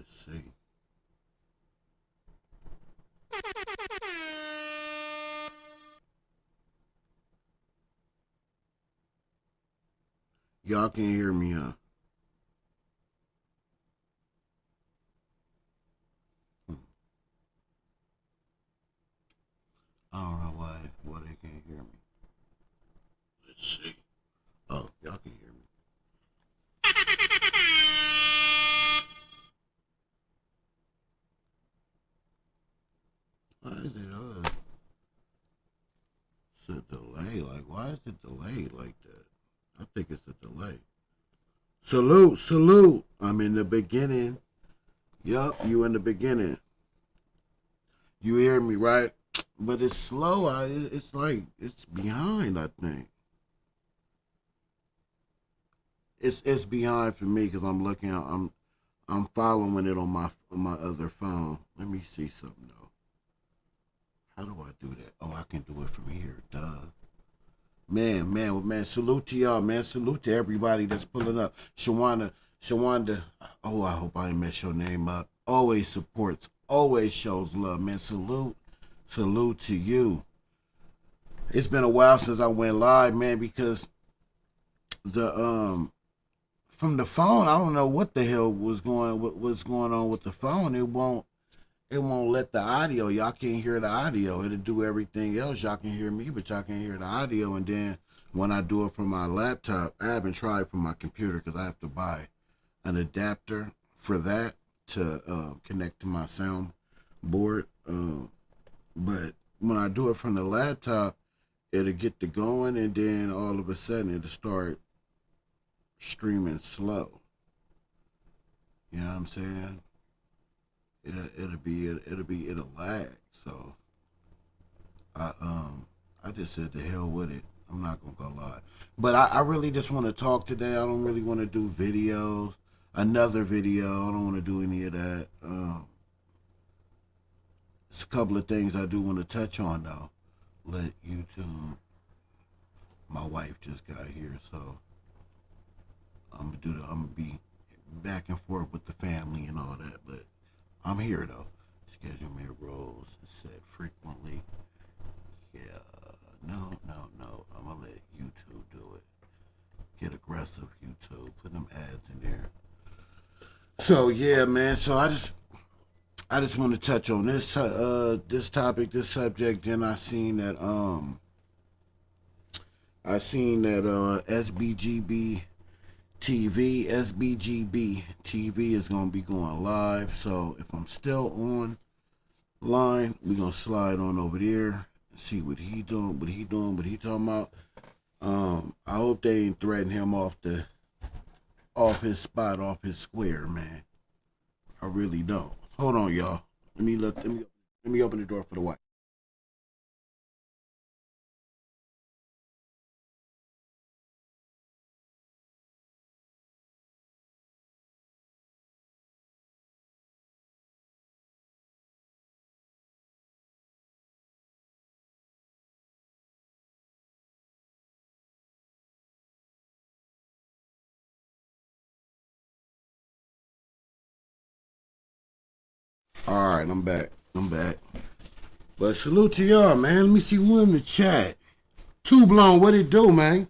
Let's see. Y'all can hear me, huh? I don't know why they can't hear me. Let's see. Oh, y'all can hear me. Why is it it's a delay? Like, why is it delayed like that? I think it's a delay. Salute, salute. I'm in the beginning. Yup, you in the beginning. You hear me, right? But it's slow. It's like it's behind. I think it's behind for me because I'm looking. I'm following it on my other phone. Let me see something though. How do I do that? Oh, I can do it from here. Duh. Man, salute to y'all, man. Salute to everybody that's pulling up. Shawanda, oh, I hope I ain't mess your name up. Always supports, always shows love, man. Salute to you. It's been a while since I went live, man, because the from the phone, I don't know what the hell what's going on with the phone. It won't let the audio. Y'all can't hear the audio. It'll do everything else. Y'all can hear me, but y'all can't hear the audio. And then when I do it from my laptop, I haven't tried from my computer because I have to buy an adapter for that to connect to my sound board. But when I do it from the laptop, it'll get to going, and then all of a sudden it'll start streaming slow. You know what I'm saying? It'll lag. So I just said the hell with it. I'm not gonna go lie. But I really just want to talk today. I don't really want to do videos. Another video. I don't want to do any of that. It's a couple of things I do want to touch on though. Let YouTube. My wife just got here, so I'm gonna be back and forth with the family and all that, but I'm here though. Schedule me roles set frequently. Yeah, no. I'm gonna let YouTube do it. Get aggressive, YouTube. Put them ads in there. So yeah, man. So I just want to touch on this topic, this subject. Then I seen that SBGB TV is gonna be going live. So if I'm still on line, we're gonna slide on over there and see what he doing, what he talking about. I hope they ain't threatening him off his spot, off his square, man. I really don't. Hold on, y'all. Let me open the door for the wife. All right, I'm back. But salute to y'all, man. Let me see who in the chat. Too Blown, what it do, man?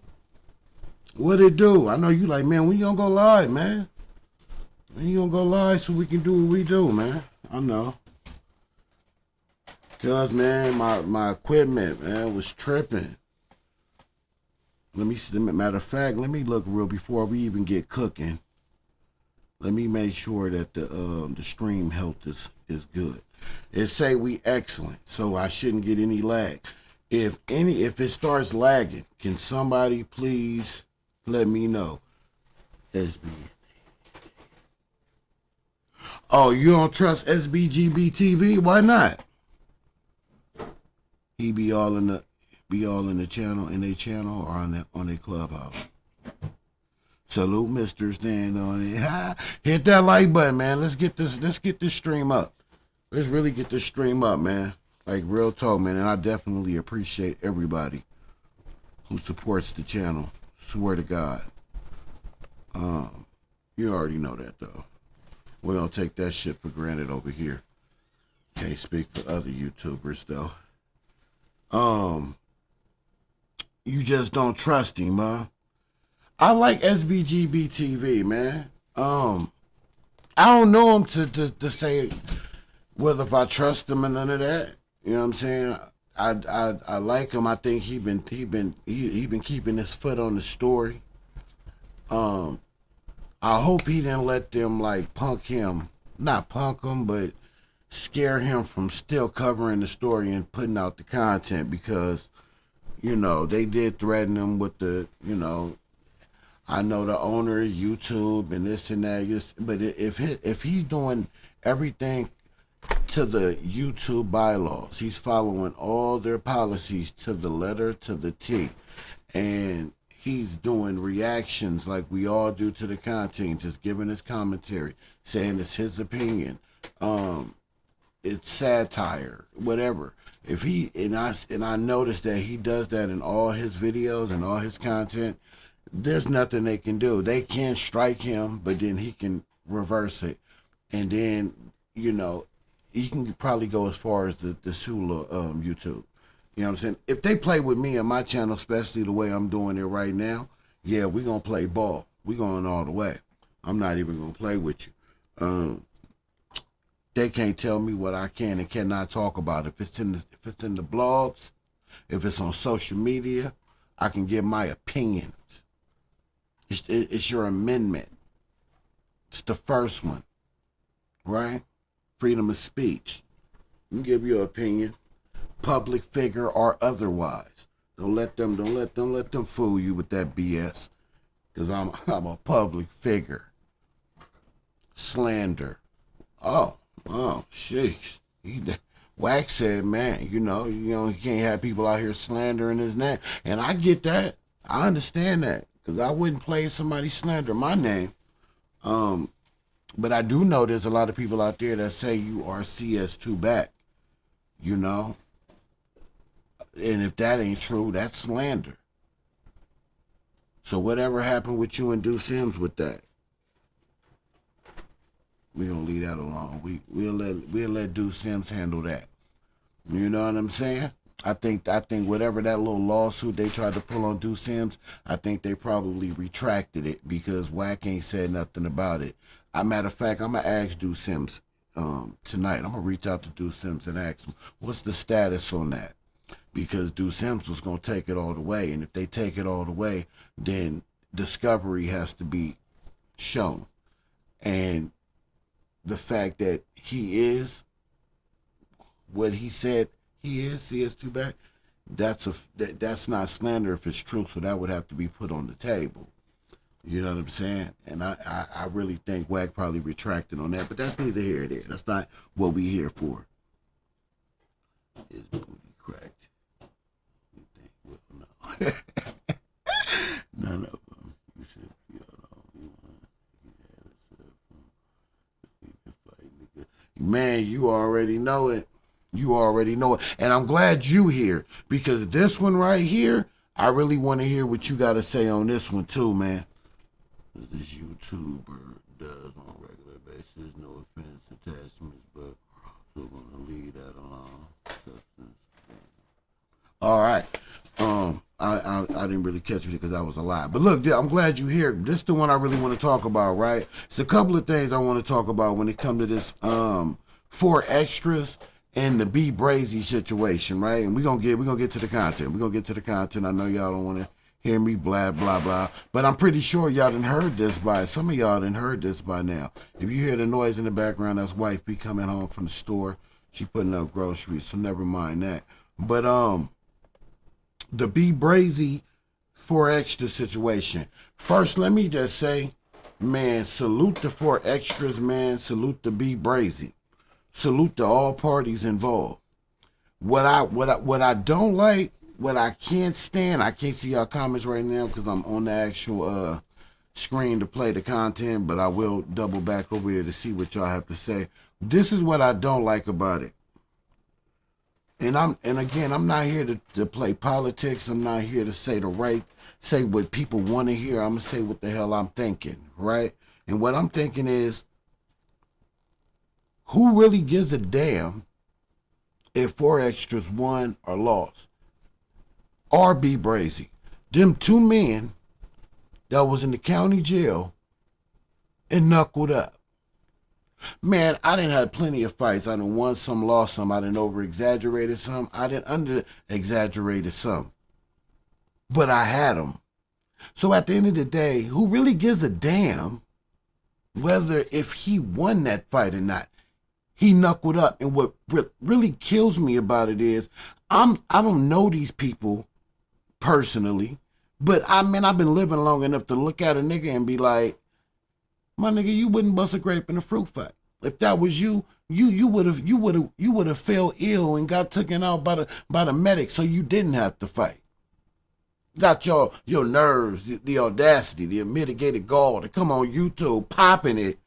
What it do? I know you like, man, when you gonna go live, man? When you gonna go live so we can do what we do, man? I know. Cause, man, my equipment, man, was tripping. Let me see. Matter of fact, let me look real before we even get cooking. Let me make sure that the stream health is good. It say we excellent, so I shouldn't get any lag. If it starts lagging, can somebody please let me know? SB. Oh, you don't trust SBGBTV? Why not? He be all in the channel, in their channel, or on their clubhouse. Salute, Mr. Stand on it. Hit that like button, man. Let's get this stream up. Let's really get this stream up, man. Like real talk, man. And I definitely appreciate everybody who supports the channel. Swear to God. You already know that though. We don't take that shit for granted over here. Can't speak for other YouTubers though. You just don't trust him, huh? I like SBGBTV, man. I don't know him to say whether if I trust him and none of that. You know what I'm saying? I like him. I think he been keeping his foot on the story. I hope he didn't let them like not punk him, but scare him from still covering the story and putting out the content, because you know they did threaten him with the, you know, I know the owner of YouTube and this and that, but if he's doing everything to the YouTube bylaws, he's following all their policies to the letter, to the T, and he's doing reactions like we all do to the content, just giving his commentary, saying it's his opinion, it's satire, whatever. If he and I noticed that he does that in all his videos and all his content, there's nothing they can do. They can strike him, but then he can reverse it, and then, you know, he can probably go as far as the Sula YouTube. You know what I'm saying? If they play with me on my channel, especially the way I'm doing it right now, yeah, we're going to play ball. We're going all the way. I'm not even going to play with you. They can't tell me what I can and cannot talk about. If it's in the blogs, if it's on social media, I can give my opinions. It's your amendment. It's the first one, right? Freedom of speech. You can give your opinion, public figure or otherwise. Don't let them fool you with that BS. Cause I'm a public figure. Slander. Oh, sheesh. Wax said, man, you know, you can't have people out here slandering his name. And I get that. I understand that. Because I wouldn't play somebody slander my name. But I do know there's a lot of people out there that say you are CS2BACK. You know? And if that ain't true, that's slander. So whatever happened with you and Do Sims with that? We're gonna leave that alone. We'll let Do Sims handle that. You know what I'm saying? I think whatever that little lawsuit they tried to pull on Do Sims, I think they probably retracted it because Wack ain't said nothing about it. Matter of fact, I'm gonna ask Do Sims tonight. I'm gonna reach out to Do Sims and ask him what's the status on that, because Do Sims was gonna take it all the way, and if they take it all the way, then discovery has to be shown, and the fact that he is what he said he is, CS2BACK, that's not slander if it's true, so that would have to be put on the table. You know what I'm saying? And I really think Wack probably retracted on that, but that's neither here nor there. That's not what we here for. His booty cracked. You think, well, no. None of them. You should be man, you already know it. You already know it. And I'm glad you here, because this one right here, I really want to hear what you got to say on this one too, man. This YouTuber does on a regular basis, no offense attachments, but still gonna leave that alone. Substance. All right. I didn't really catch it because I was a lie. But look, I'm glad you're here. This is the one I really want to talk about, right? It's a couple of things I want to talk about when it comes to this 4XTRAS and the B Brazy situation, right? And we're gonna get to the content. We're gonna get to the content. I know y'all don't want to hear me blah blah blah, but I'm pretty sure y'all done heard this by some of y'all done heard this by now. If you hear the noise in the background, that's wife be coming home from the store. She putting up groceries, so never mind that. But the B Brazy 4XTRAS situation. First, let me just say, man, salute the 4XTRAS, man. Salute the B Brazy. Salute to all parties involved. What I don't like, what I can't stand, I can't see y'all comments right now because I'm on the actual screen to play the content, but I will double back over here to see what y'all have to say. This is what I don't like about it. And again, I'm not here to play politics. I'm not here to say what people want to hear. I'm gonna say what the hell I'm thinking, right? And what I'm thinking is, who really gives a damn if 4XTRAS won or lost? Or be brazy. Them two men that was in the county jail and knuckled up. Man, I done had plenty of fights. I done won some, lost some. I done over-exaggerated some. I done under-exaggerated some. But I had them. So at the end of the day, who really gives a damn whether if he won that fight or not? He knuckled up. And what really kills me about it is I don't know these people personally, but I've been living long enough to look at a nigga and be like, my nigga, you wouldn't bust a grape in a fruit fight. If that was you would have fell ill and got taken out by the medic, so you didn't have to fight. Got your nerves, the audacity, the mitigated gall to come on YouTube popping it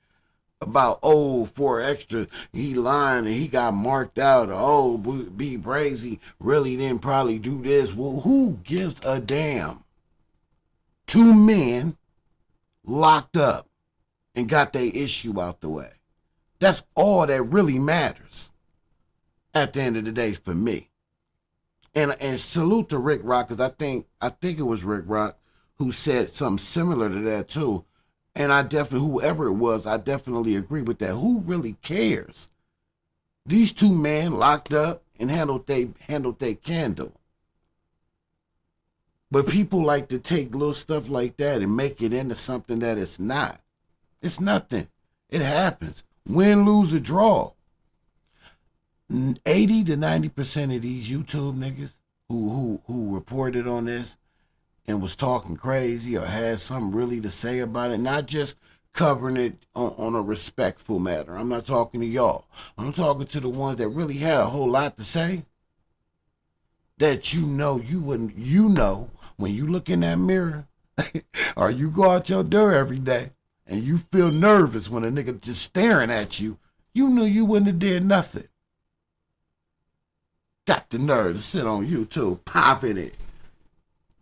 about 4XTRAS, he lying and he got marked out, or be brazy, really didn't probably do this. Well, who gives a damn? Two men locked up and got their issue out the way. That's all that really matters at the end of the day for me. And salute to Rick Rock, because I think it was Rick Rock who said something similar to that too. And I definitely, whoever it was, I definitely agree with that. Who really cares? These two men locked up and handled they candle. But people like to take little stuff like that and make it into something that it's not. It's nothing. It happens. Win, lose, or draw. 80 to 90% of these YouTube niggas who reported on this and was talking crazy or had something really to say about it, not just covering it on a respectful matter. I'm not talking to y'all. I'm talking to the ones that really had a whole lot to say that when you look in that mirror or you go out your door every day and you feel nervous when a nigga just staring at you, you knew you wouldn't have did nothing. Got the nerve to sit on YouTube popping it.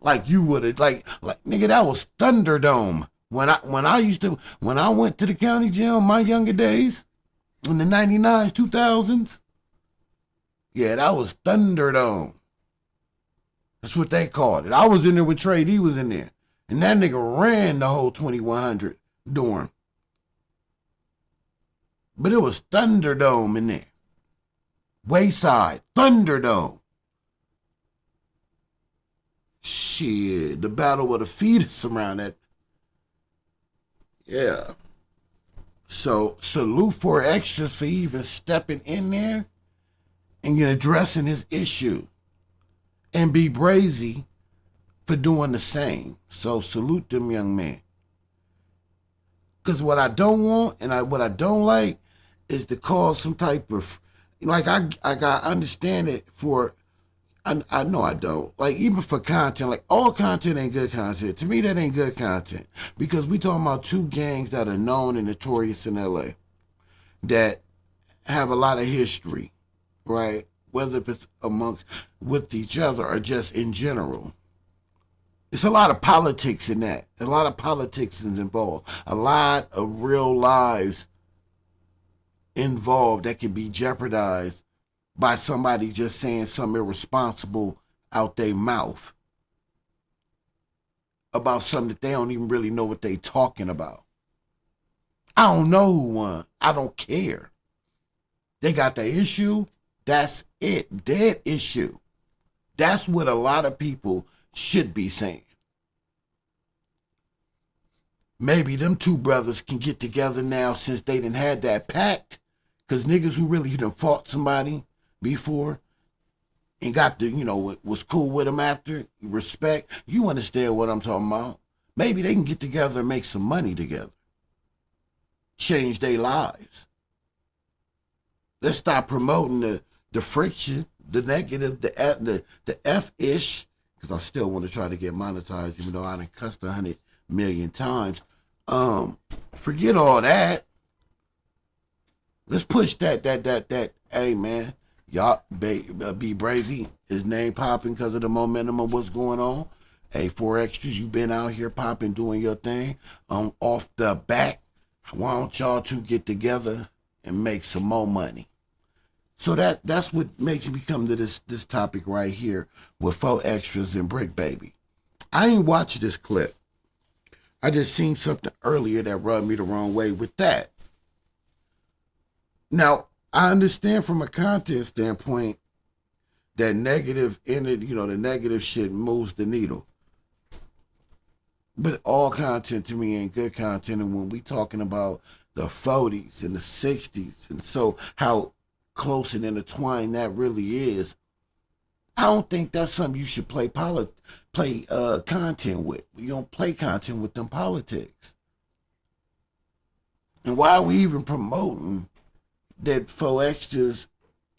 Like you would have, like nigga, that was Thunderdome. When I went to the county jail in my younger days, in the 99s, 2000s, yeah, that was Thunderdome. That's what they called it. I was in there with Trey D was in there. And that nigga ran the whole 2100 dorm. But it was Thunderdome in there. Wayside, Thunderdome. Shit, the battle of the fetus around that. Yeah. So salute 4XTRAS for even stepping in there and addressing his issue. And be brazy for doing the same. So salute them young men. Because what I don't want and what I don't like is to cause some type of, like I understand it for, I know I don't. Like even for content, like all content ain't good content. To me, that ain't good content. Because we talking about two gangs that are known and notorious in LA that have a lot of history, right? Whether it's with each other or just in general. It's a lot of politics in that. A lot of politics is involved. A lot of real lives involved that can be jeopardized by somebody just saying something irresponsible out their mouth about something that they don't even really know what they talking about. I don't know who won. I don't care. They got the issue. That's it. Dead issue. That's what a lot of people should be saying. Maybe them two brothers can get together now since they done had that pact. Because niggas who really done fought somebody before and got the, was cool with them after, respect. You understand what I'm talking about. Maybe they can get together and make some money together. Change their lives. Let's stop promoting the friction, the negative, the F-ish, because I still want to try to get monetized, even though I done cussed 100 million times. Forget all that. Let's push that, hey man, y'all be brazy. His name popping because of the momentum of what's going on. Hey, 4XTRAS, you been out here popping, doing your thing. Off the back, why don't y'all two get together and make some more money. So that's what makes me come to this topic right here with 4XTRAS and Brick Baby. I ain't watched this clip. I just seen something earlier that rubbed me the wrong way with that. Now, I understand from a content standpoint that negative in it, the negative shit moves the needle. But all content to me ain't good content. And when we talking about the 40s and the 60s, and so how close and intertwined that really is, I don't think that's something you should play content with. You don't play content with them politics. And why are we even promoting that 4XTRAS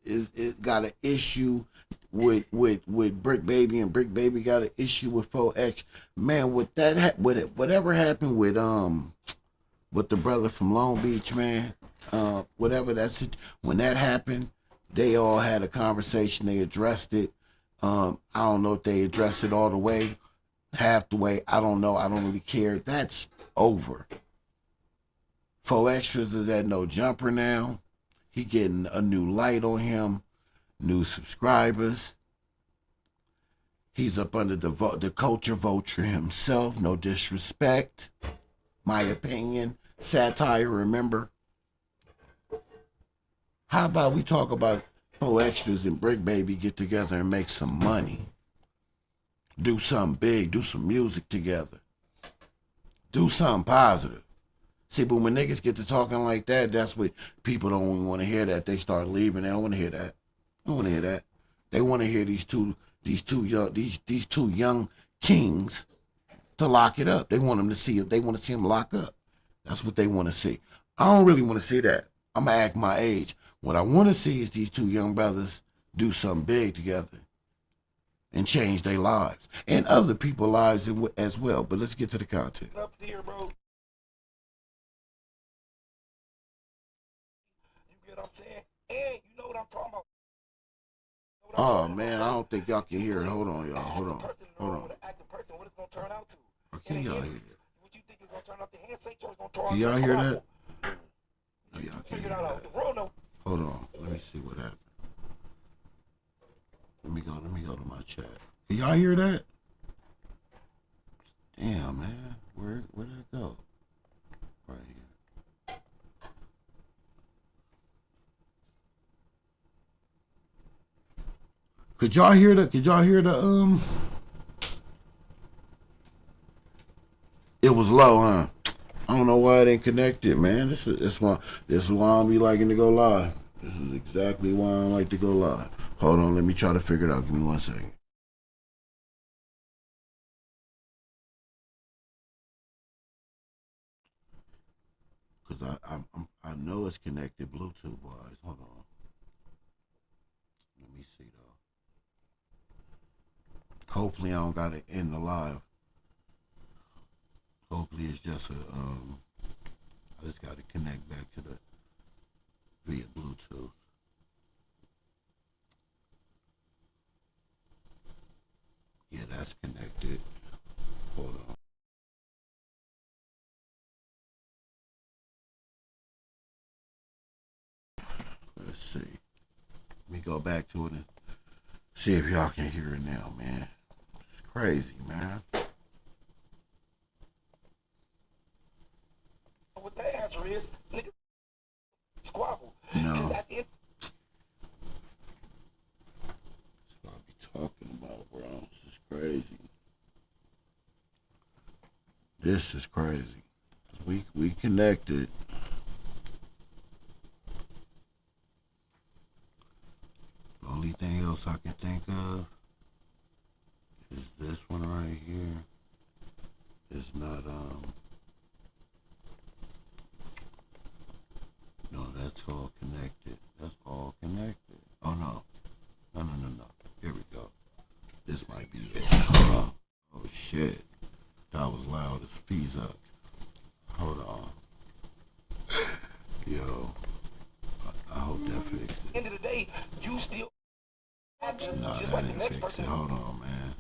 is got an issue with Brick Baby, and Brick Baby got an issue with 4X? Man, whatever happened with the brother from Long Beach, man, whatever when that happened, they all had a conversation. They addressed it. I don't know if they addressed it all the way, half the way. I don't know. I don't really care. That's over. 4XTRAS is at no jumper now. He getting a new light on him, new subscribers. He's up under the culture vulture himself. No disrespect. My opinion. Satire, remember? How about we talk about 4XTRAS and Brick Baby get together and make some money? Do something big. Do some music together. Do something positive. See, but when niggas get to talking like that, that's what people don't even want to hear. That they start leaving. They don't want to hear that. They don't want to hear that. They want to hear these two young kings to lock it up. They want them to see it. They want to see them lock up. That's what they want to see. I don't really want to see that. I'm gonna act my age. What I want to see is these two young brothers do something big together and change their lives and other people's lives as well. But let's get to the content. Up here, bro. What I'm saying, and you know what I'm talking about. Oh man, I don't think y'all can hear it. Hold on, y'all. Hold on. What it's gonna turn out to. Can y'all hear it? What you think is gonna turn out the handshake, or it's gonna turn out? Can y'all hear that? No, y'all can't hear that. The world know. Hold on. Let me see what happened. Let me go to my chat. Can y'all hear that? Damn, man. Where'd it go? Right here. Could y'all hear the It was low, huh? I don't know why it ain't connected, man. This is why I don't be liking to go live. This is exactly why I don't like to go live. Hold on, let me try to figure it out. Give me 1 second. Cause I know it's connected Bluetooth wise. Hold on. Let me see though. Hopefully I don't gotta end the live. Hopefully it's just I just gotta connect back to the via Bluetooth. Yeah, that's connected. Hold on. Let's see. Let me go back to it and see if y'all can hear it now, man. It's crazy, man. What that answer is, niggas squabble. No. That's what I be talking about, bro. This is crazy. This is crazy. We connected. The only thing else I can think of is this one right here. It's not no, that's all connected. That's all connected. Oh no. No. Here we go. This might be it. Hold on. Oh shit. That was loud as fees up. Hold on. Yo. I hope that fixed it. End of the day, you still No, just that like the didn't next fix person. it. Hold on, man.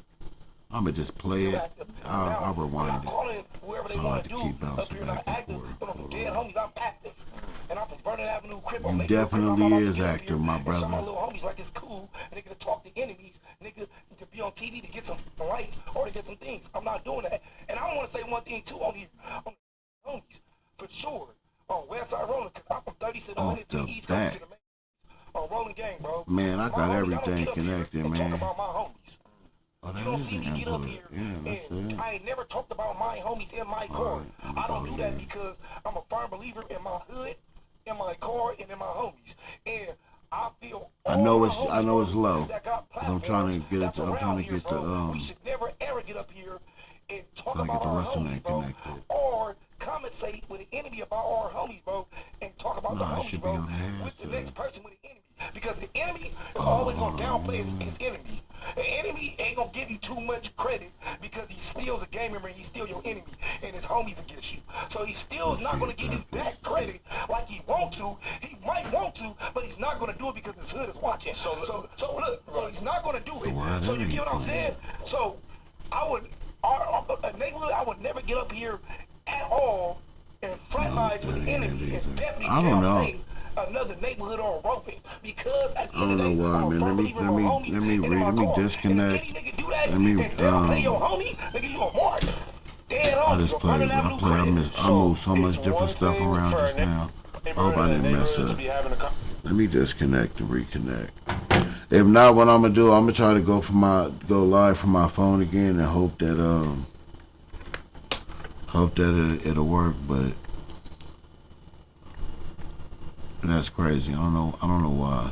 I'ma just play it. I'll rewind it. Whoever So they I want have to to do keep up bouncing here back not and active, forth. but on Hold dead on. homies, I'm active. and I'm from Vernon Avenue, Crip. You I'm making a crib. I'm definitely about to is get up actor, here my and show my brother. little homies like it's cool, and nigga to talk to enemies, nigga to be on TV to get some lights or to get some things. I'm not doing that. And I want to say one thing too on here, on the homies, for sure, on Westside Rolling, because I'm from 36 Off minutes to the the East Coast to back. the main. On Rolling Gang, bro. Man, I My got homies, I don't everything get up here connected, and man. talk about my homies. Oh, You that don't is see an me get up input. here Yeah, that's and it. I ain't never talked about my homies in my car. Alright, let me I don't go do that here. because I'm a firm believer in my hood, in my car, and in my homies. And I feel I all know my it's homies, bro, low. that got 'Cause I'm trying platforms to get it. that's I'm trying around to here, get bro. We should never ever get up here and talk trying to get about the our rest of homies, that bro, connected. or conversate with an enemy about our homies, bro, and talk about the Nah, it homies, should be bro, on the with the headset. next person with the enemy. Because the enemy is Oh, always gonna downplay his enemy. The enemy ain't gonna give you too much credit because he steals a game member and he steals your enemy and his homies against you. So he still is Let's not see gonna if give you that that credit like he want to. He might want to, but he's not gonna do it because his hood is watching. So look, so he's not gonna do So it. why So that you get ain't what I'm playing? saying? So I would, a neighborhood, I would never get up here at all and fraternize that with the ain't it enemy and either. definitely I don't know. downplay another neighborhood or rolling because at the I end don't of the know day, why, I'm a man. firm believer in my homies and in my Let me car. And if disconnect. any nigga do that Let me and downplay your homie, nigga, you a mark. Dead I homies just on play. Vernon I Avenue play. Crib. I move so much different stuff around just now. I hope I didn't mess up. Let me disconnect and reconnect. If not, what I'm gonna do, I'm gonna try to go live from my phone again and hope that it'll work. But that's crazy. I don't know why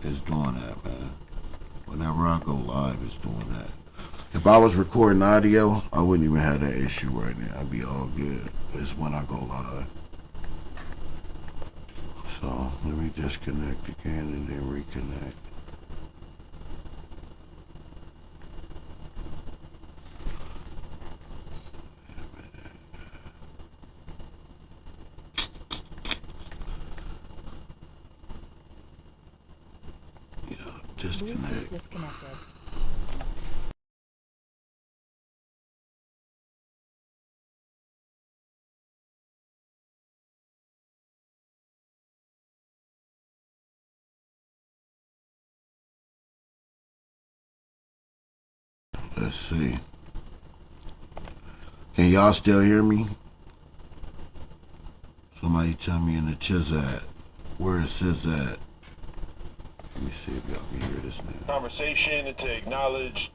it's doing that, man. Whenever I go live, it's doing that. If I was recording audio, I wouldn't even have that issue right now. I'd be all good. It's when I go live. So let me disconnect again and then reconnect. Yeah, disconnect. Disconnected. Let's see. Can y'all still hear me? Somebody tell me in the chat. Where is Sis at? Let me see if y'all can hear this now. Conversation to acknowledge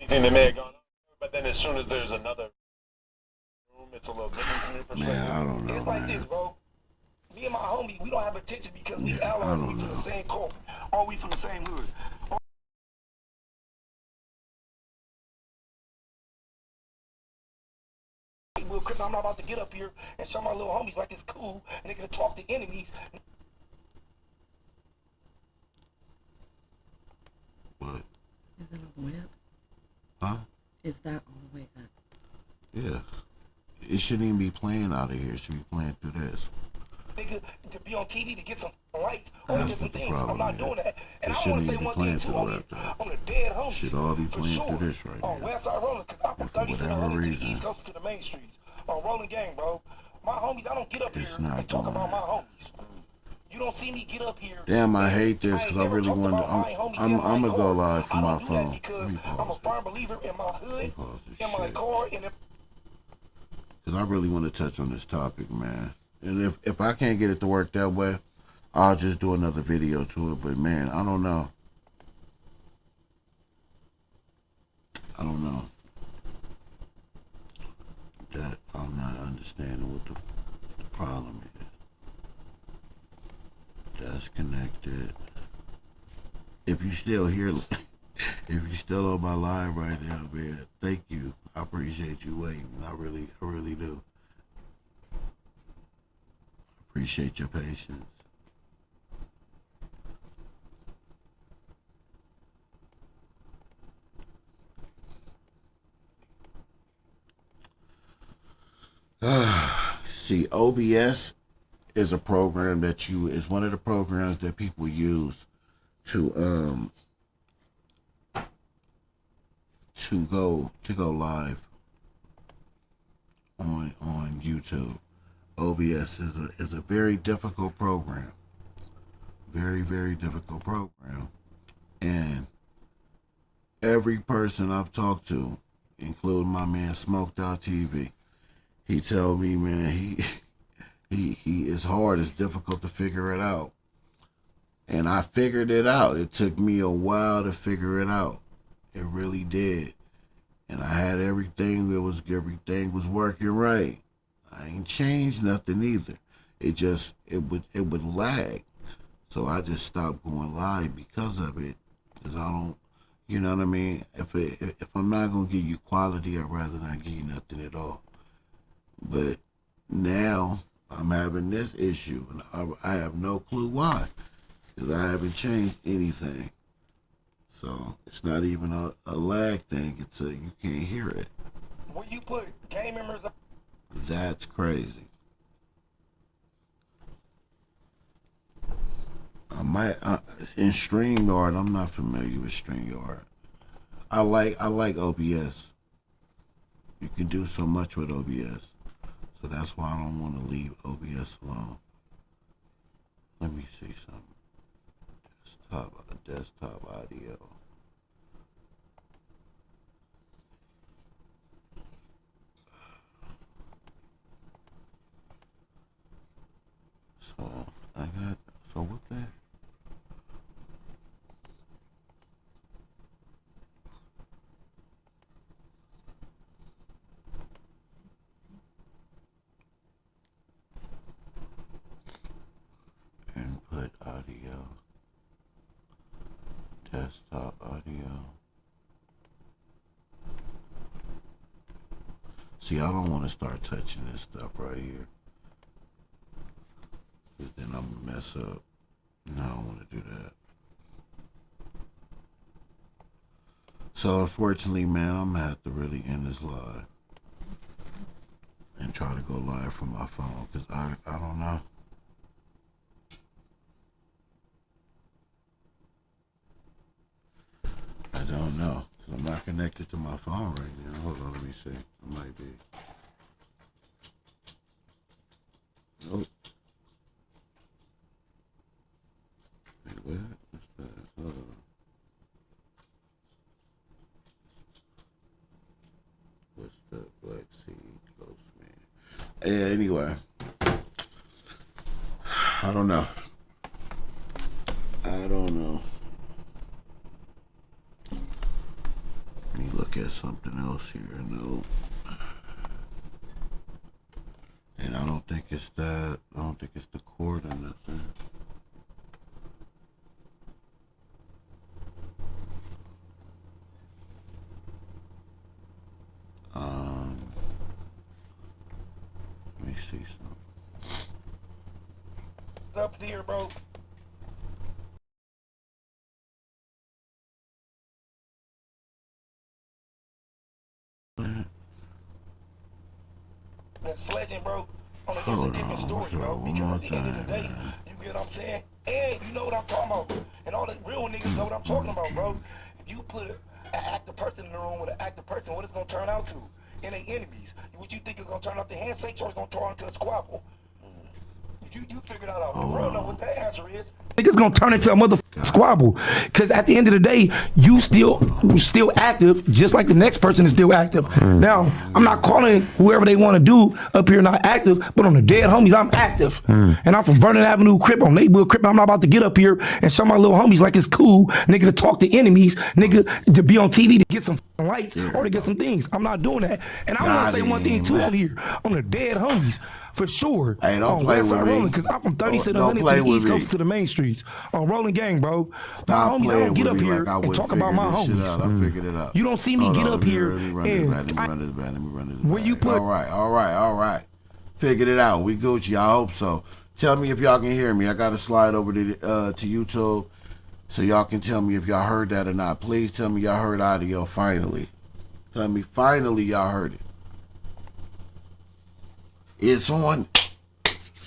anything that may have gone on, but then as soon as there's another room, it's a little different from your perspective. Man, I don't know, It's like man. this, bro. Me and my homie, we don't have attention because we Yeah, allies I and we don't from the know. same corporate. Or we from the same hood. Will Crip, I'm not about to get up here and show my little homies like it's cool and they can talk to enemies. What? Is it all the way up? Huh? Is that all the way up? Yeah. It shouldn't even be playing out of here. It should be playing through this. Nigga, to be on TV to get some lights or to That's get some what the things. I'm problem not is. doing that. And It I want shouldn't to say even be one thing playing too through on the the, laptop. on the dead It homies. should all be for playing sure. through this right On now. Westside Rolling, because I'm from And for 36 whatever to the reason, East Coast to the main streets. On Rolling Gang, bro. My homies, I don't get up it's here not and talk doing about my that. homies. You don't see me get up here. Damn, I and hate this I because ain't I never really talked wanted. about my homies I'm in my gonna go car. live from I my don't do that phone. because Let me I'm a pause firm believer in my hood, it. Pause this in my shit. car, and in Because I really want to touch on this topic, man. And if I can't get it to work that way, I'll just do another video to it. But man, I don't know. I don't know. That I'm not understanding what the problem is. That's connected. If you still here, if you still on my live right now, man, thank you. I appreciate you waiting. I really do. Appreciate your patience. See, OBS is a program that is one of the programs that people use to go live on YouTube. OBS is a very difficult program. Very, very difficult program. And every person I've talked to, including my man Smoked Out TV, he told me, man, he is hard, it's difficult to figure it out. And I figured it out. It took me a while to figure it out. It really did. And I had everything was working right. I ain't changed nothing either. It would lag. So I just stopped going live because of it. Because I don't, you know what I mean? If I'm not gonna give you quality, I'd rather not give you nothing at all. But now I'm having this issue, and I have no clue why. Because I haven't changed anything. So it's not even a lag thing. It's you can't hear it. When you put gang members up, That's crazy. I might in StreamYard. I'm not familiar with StreamYard. I like OBS. You can do so much with OBS, so that's why I don't want to leave OBS alone. Let me see something. Desktop audio. So what that? Input audio. Desktop audio. See, I don't want to start touching this stuff right here. Because then I'm going to mess up. No, I don't want to do that. So, unfortunately, man, I'm going to have to really end this live. And try to go live from my phone. Because I don't know. I don't know. Because I'm not connected to my phone right now. Hold on, let me see. I might be. Nope. Wait, what? What's that? Hold on. What's the Black Seed Ghost Man? Yeah, anyway. I don't know. Let me look at something else here. No. And I don't think it's that. I don't think it's the cord or nothing. Let me see something. up there, bro. That's sledging, bro. It's a different story, bro. Because at the end of the day, you get what I'm saying? And you know what I'm talking about. And all the real niggas know what I'm talking about, bro. If you put an active person in the room with an active person, what it's gonna turn out to? And they enemies. What you think is gonna turn out to handshakes or it's gonna turn into a squabble? You figured that out. The world know what the answer is. Niggas gonna turn into a motherfucking squabble. Cause at the end of the day, you still active, just like the next person is still active. Now, I'm not calling whoever they want to do up here not active, but on the dead homies, I'm active. And I'm from Vernon Avenue Crip on Neighborhood Crip. I'm not about to get up here and show my little homies like it's cool, nigga, to talk to enemies, nigga, to be on TV to get some lights or to get some things. I'm not doing that. And I want to say one thing too on here, on the dead homies. For sure. Hey, don't play with me. Because I'm from 37 minutes to the East Coast to the main streets. On Rolling Gang, bro. Stop my homies, I don't get up here like and talk about my homies. I figured it out. You don't see me get up here Let me run this back. When you put... All right. Figured it out. We Gucci. I hope so. Tell me if y'all can hear me. I got to slide over to YouTube so y'all can tell me if y'all heard that or not. Please tell me y'all heard audio finally. Tell me finally y'all heard it. It's on.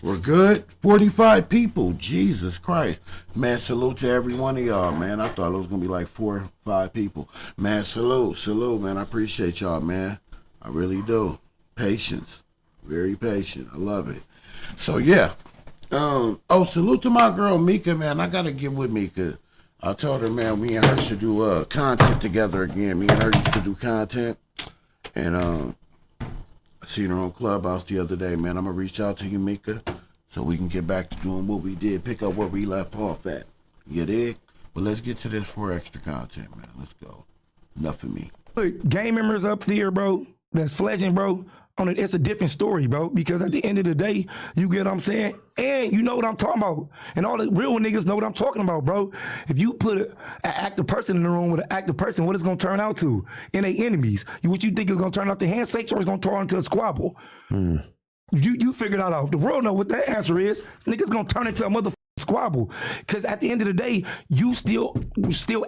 We're good. 45 people. Jesus Christ. Man, salute to every one of y'all, man. I thought it was going to be like 4 or 5 people. Man, salute, man. I appreciate y'all, man. I really do. Patience. Very patient. I love it. So yeah. Oh, salute to my girl Mika, man. I gotta get with Mika. I told her, man, me and her should do content together again. Me and her used to do content, and I seen her on Clubhouse the other day, man. I'm gonna reach out to you, Mika, so we can get back to doing what we did, pick up where we left off at. You dig? But let's get to this 4XTRA content, man. Let's go. Enough of me. Look, gang members up there, bro, that's fledging, bro. It's a different story, bro, because at the end of the day, you get what I'm saying? And you know what I'm talking about. And all the real niggas know what I'm talking about, bro. If you put an active person in the room with an active person, what it's going to turn out to? And they enemies. What you think is going to turn out to handshakes or it's going to turn into a squabble? You figure that out. The world know what that answer is. Niggas going to turn into a motherfucker squabble, because at the end of the day, you still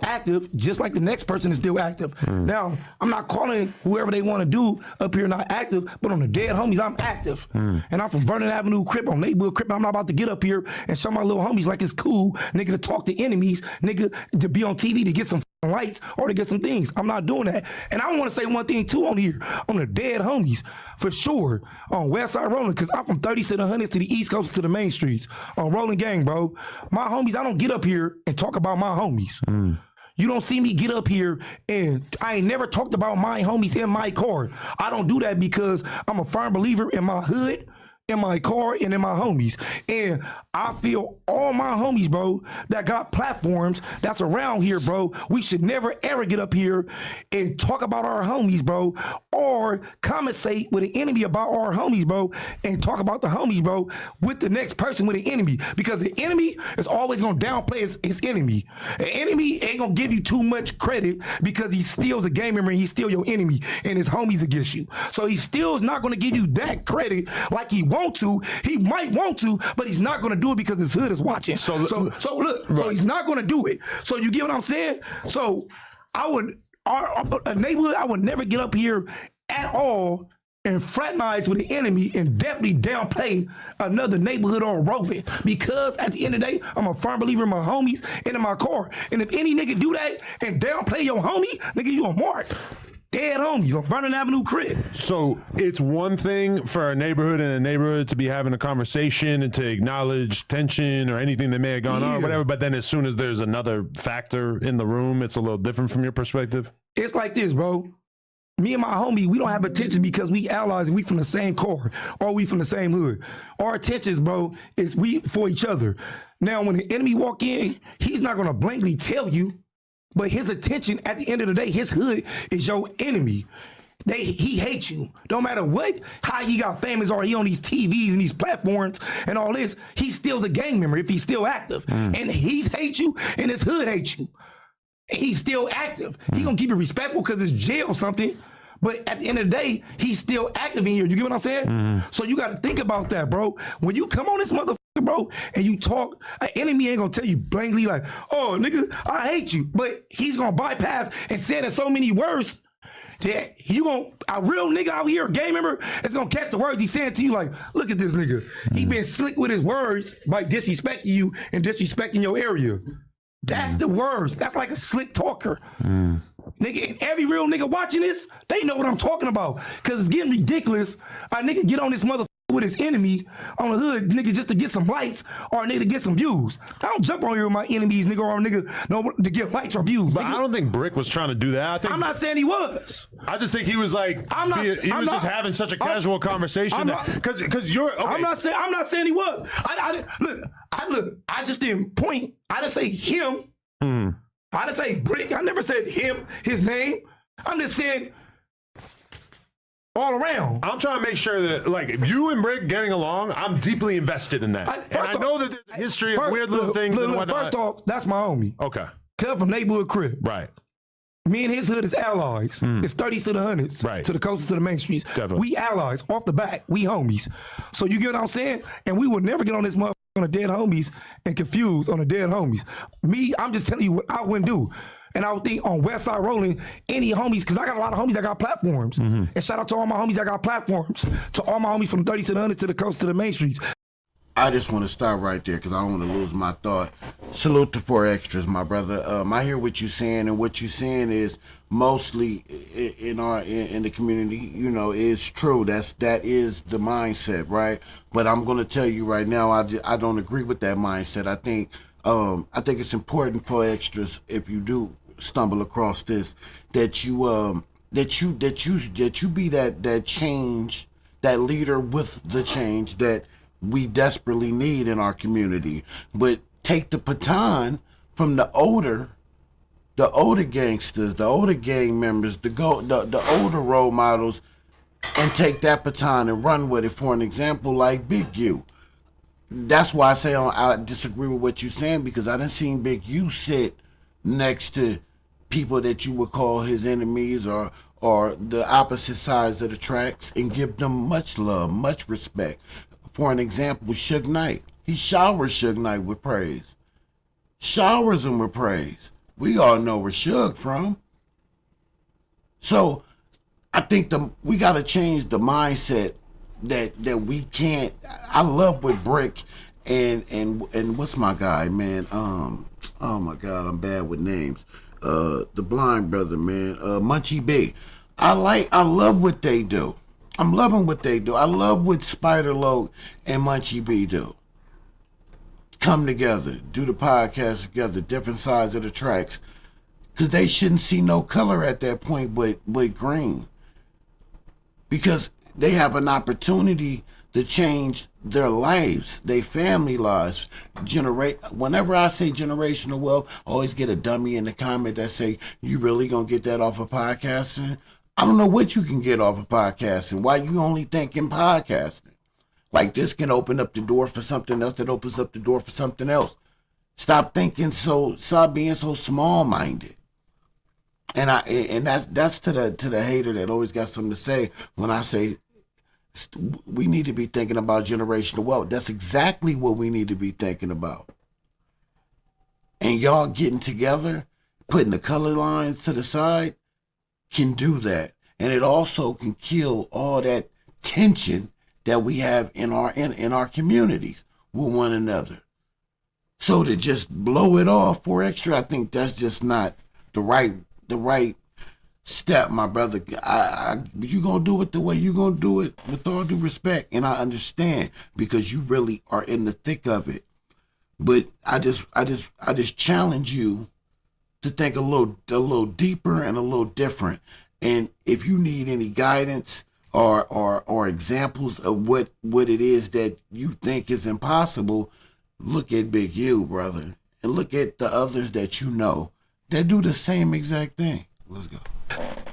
active, just like the next person is still active. Now, I'm not calling whoever they want to do up here not active, but on the dead homies, I'm active. And I'm from Vernon Avenue Crip, on Neighborhood Crip. I'm not about to get up here and show my little homies like it's cool, nigga, to talk to enemies, nigga, to be on TV to get some lights or to get some things. I'm not doing that. And I want to say one thing too on here, on the dead homies, for sure, on West Side Rolling, because I'm from 30s to the 100s to the East Coast to the main streets, on Rolling Gang, bro. My homies, I don't get up here and talk about my homies. You don't see me get up here and I ain't never talked about my homies in my car. I don't do that because I'm a firm believer in my hood, in my car, and in my homies. And I feel all my homies, bro, that got platforms that's around here, bro, we should never ever get up here and talk about our homies, bro, or conversate with an enemy about our homies, bro, and talk about the homies, bro, with the next person with an enemy. Because the enemy is always gonna downplay his enemy. An enemy ain't gonna give you too much credit because he steals a game member and he's still your enemy and his homies against you. So he still is not gonna give you that credit like he want to. He might want to, but he's not gonna do it because his hood is watching. So look, so he's not gonna do it. So you get what I'm saying? So a neighborhood, I would never get up here at all and fraternize with an enemy and definitely downplay another neighborhood on Rolling, because at the end of the day, I'm a firm believer in my homies and in my car. And if any nigga do that and downplay your homie, nigga, you a mark. Dead homies on Vernon Avenue Crib. So it's one thing for a neighborhood to be having a conversation and to acknowledge tension or anything that may have gone on or whatever, but then as soon as there's another factor in the room, it's a little different from your perspective? It's like this, bro. Me and my homie, we don't have attention because we allies and we from the same car or we from the same hood. Our attentions, bro, is we for each other. Now, when the enemy walk in, he's not gonna blankly tell you, but his attention, at the end of the day, his hood is your enemy. He hates you. Don't matter how he got famous or he on these TVs and these platforms and all this, he still's a gang member if he's still active. And he hates you and his hood hates you. And he's still active. He gonna keep it respectful because it's jail or something. But at the end of the day, he's still active in here. You get what I'm saying? So you got to think about that, bro. When you come on this motherfucker, bro, and you talk, an enemy ain't gonna tell you blankly like, oh, nigga, I hate you. But he's gonna bypass and say it in so many words that a real nigga out here, a gang member, is gonna catch the words he's saying to you like, look at this nigga. He been slick with his words by disrespecting you and disrespecting your area. That's the words. That's like a slick talker. Nigga, and every real nigga watching this, they know what I'm talking about. Cause it's getting ridiculous. A nigga get on this motherfucker with his enemy on the hood, nigga, just to get some lights or a nigga to get some views. I don't jump on here with my enemies, nigga, or a nigga to get likes or views. But nigga. I don't think Brick was trying to do that. I'm not saying he was. I just think he was like, he was just having such a casual conversation. Because you're, okay. I'm not saying he was. I just didn't point. I didn't say him. I didn't say Brick. I never said him, his name. I'm just saying all around. I'm trying to make sure that, like, if you and Brick getting along, I'm deeply invested in that. I know that there's a history of weird little things and whatnot. First off, that's my homie. Okay. Come from Neighborhood Crib. Right. Me and his hood is allies. It's 30s to the 100s. Right. To the coasts to the main streets. Definitely. We allies. Off the back, we homies. So you get what I'm saying? And we would never get on this motherfucker on the dead homies and confused on the dead homies. Me, I'm just telling you what I wouldn't do. And I would think on West Side Rolling, any homies, because I got a lot of homies that got platforms. And shout out to all my homies that got platforms. To all my homies from 30s to the 100s to the coast to the main streets. I just want to stop right there because I don't want to lose my thought. Salute to 4XTRAS, my brother. I hear what you're saying, and what you're saying is mostly in the community, you know, is true. That is the mindset, right? But I'm gonna tell you right now, I don't agree with that mindset. I think it's important for extras, if you do stumble across this, that you be that change, that leader with the change that we desperately need in our community. But take the baton from the older gangsters, the older gang members, the older role models, and take that baton and run with it. For an example, like Big U. That's why I say I disagree with what you're saying, because I done seen Big U sit next to people that you would call his enemies or the opposite sides of the tracks, and give them much love, much respect. For an example, Suge Knight. He showers Suge Knight with praise. Showers him with praise. We all know where Suge from. So I think we got to change the mindset that we can't. I love with Brick and what's my guy, man? Oh my God, I'm bad with names. The blind brother, man. Munchie B. I love what they do. I'm loving what they do. I love what Spider Load and Munchie B do. Come together, do the podcast together, different sides of the tracks. Because they shouldn't see no color at that point but green. Because they have an opportunity to change their lives, their family lives. Whenever I say generational wealth, I always get a dummy in the comment that say, you really gonna get that off of podcasting? I don't know what you can get off of podcasting. Why you only thinking podcasting? Like, this can open up the door for something else that opens up the door for something else. Stop being so small-minded. And that's to the hater that always got something to say when I say we need to be thinking about generational wealth. That's exactly what we need to be thinking about. And y'all getting together, putting the color lines to the side, can do that. And it also can kill all that tension that we have in our communities with one another. So to just blow it off for extra, I think that's just not the right step, my brother. You gonna do it the way you gonna do it, with all due respect, and I understand, because you really are in the thick of it. But I just challenge you to think a little deeper and a little different. And if you need any guidance or examples of what it is that you think is impossible, look at Big U, brother, and look at the others that you know that do the same exact thing. Let's go.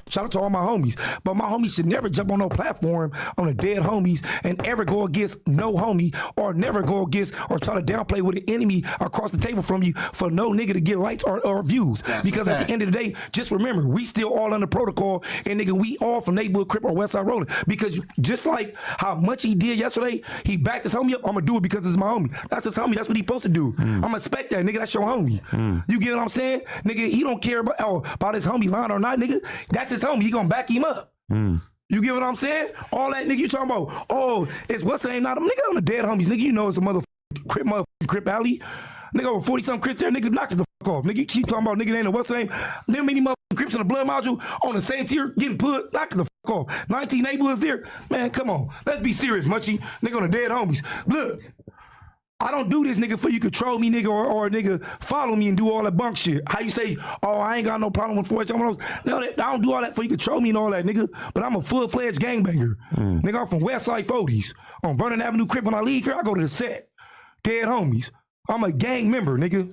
Shout out to all my homies. But my homies should never jump on no platform on a dead homies and ever go against no homie, or never go against or try to downplay with an enemy across the table from you for no nigga to get likes or views. That's because at the end of the day, just remember, we still all under protocol, and nigga, we all from neighborhood Crip or Westside Rolling. Because just like how much he did yesterday, he backed his homie up. I'm gonna do it because it's my homie. That's his homie. That's what he supposed to do. I'm gonna expect that, nigga. That's your homie. You get what I'm saying? Nigga, he don't care about his homie lying or not, nigga. That's his homie. He gonna back him up. You get what I'm saying? All that nigga you talking about, oh, it's what's the name? Not them nigga on the dead homies. Nigga, you know it's a motherfucking Crip Alley. Nigga over 40-something Crips there, nigga, knock it the fuck off. Nigga, you keep talking about nigga ain't no what's the name? Them many motherfucking Crips in the blood module on the same tier getting put, knock it the fuck off. 19 neighborhoods there. Man, come on. Let's be serious, Munchie. Nigga on the dead homies. Look, I don't do this, nigga, for you control me, nigga, or nigga follow me and do all that bunk shit. How you say, oh, I ain't got no problem with 4XTRAS? No, I don't do all that for you control me and all that, nigga. But I'm a full-fledged gangbanger. Nigga, I'm from Westside 40s. On Vernon Avenue Crip, when I leave here, I go to the set. Dead homies. I'm a gang member, nigga.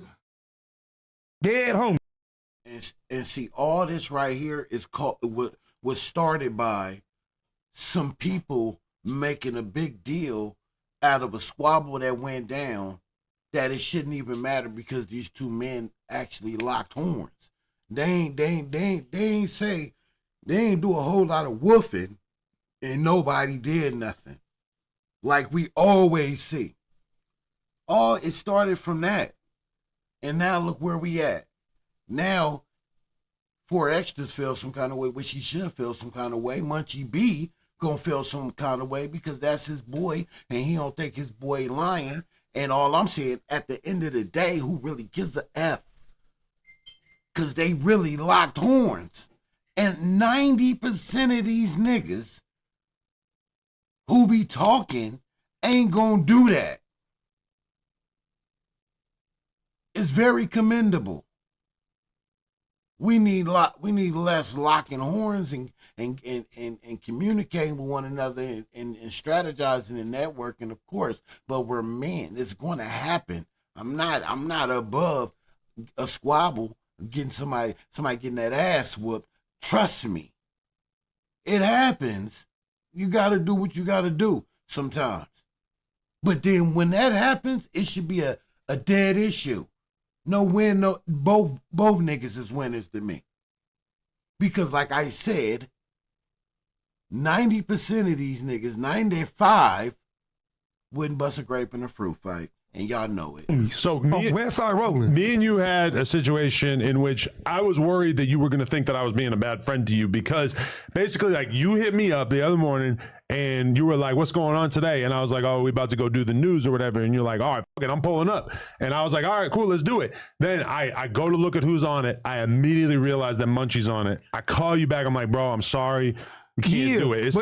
Dead homies. And see, all this right here is was started by some people making a big deal out of a squabble that went down, that it shouldn't even matter because these two men actually locked horns. They ain't do a whole lot of woofing and nobody did nothing, like we always see. It started from that. And now look where we at. Now 4XTRAS feel some kind of way, which he should feel some kind of way. Munchie B gonna feel some kind of way because that's his boy and he don't think his boy lying. And all I'm saying, at the end of the day, who really gives a F? Because they really locked horns. And 90% of these niggas who be talking ain't gonna do that. It's very commendable. We need less locking horns and communicating with one another and strategizing and networking, of course. But we're men. It's going to happen. I'm not above a squabble, getting somebody getting that ass whooped. Trust me, it happens. You got to do what you got to do sometimes. But then when that happens, it should be a dead issue. No win, no both niggas is winners to me. Because like I said, 90% of these niggas, 95, wouldn't bust a grape in a fruit fight. And y'all know it. So West Side Rolling. Me and you had a situation in which I was worried that you were going to think that I was being a bad friend to you because basically like you hit me up the other morning and you were like, what's going on today? And I was like, oh, we about to go do the news or whatever. And you're like, all right, fuck it, I'm pulling up. And I was like, all right, cool, let's do it. Then I go to look at who's on it. I immediately realize that Munchie's on it. I call you back. I'm like, bro, I'm sorry. We can't do it.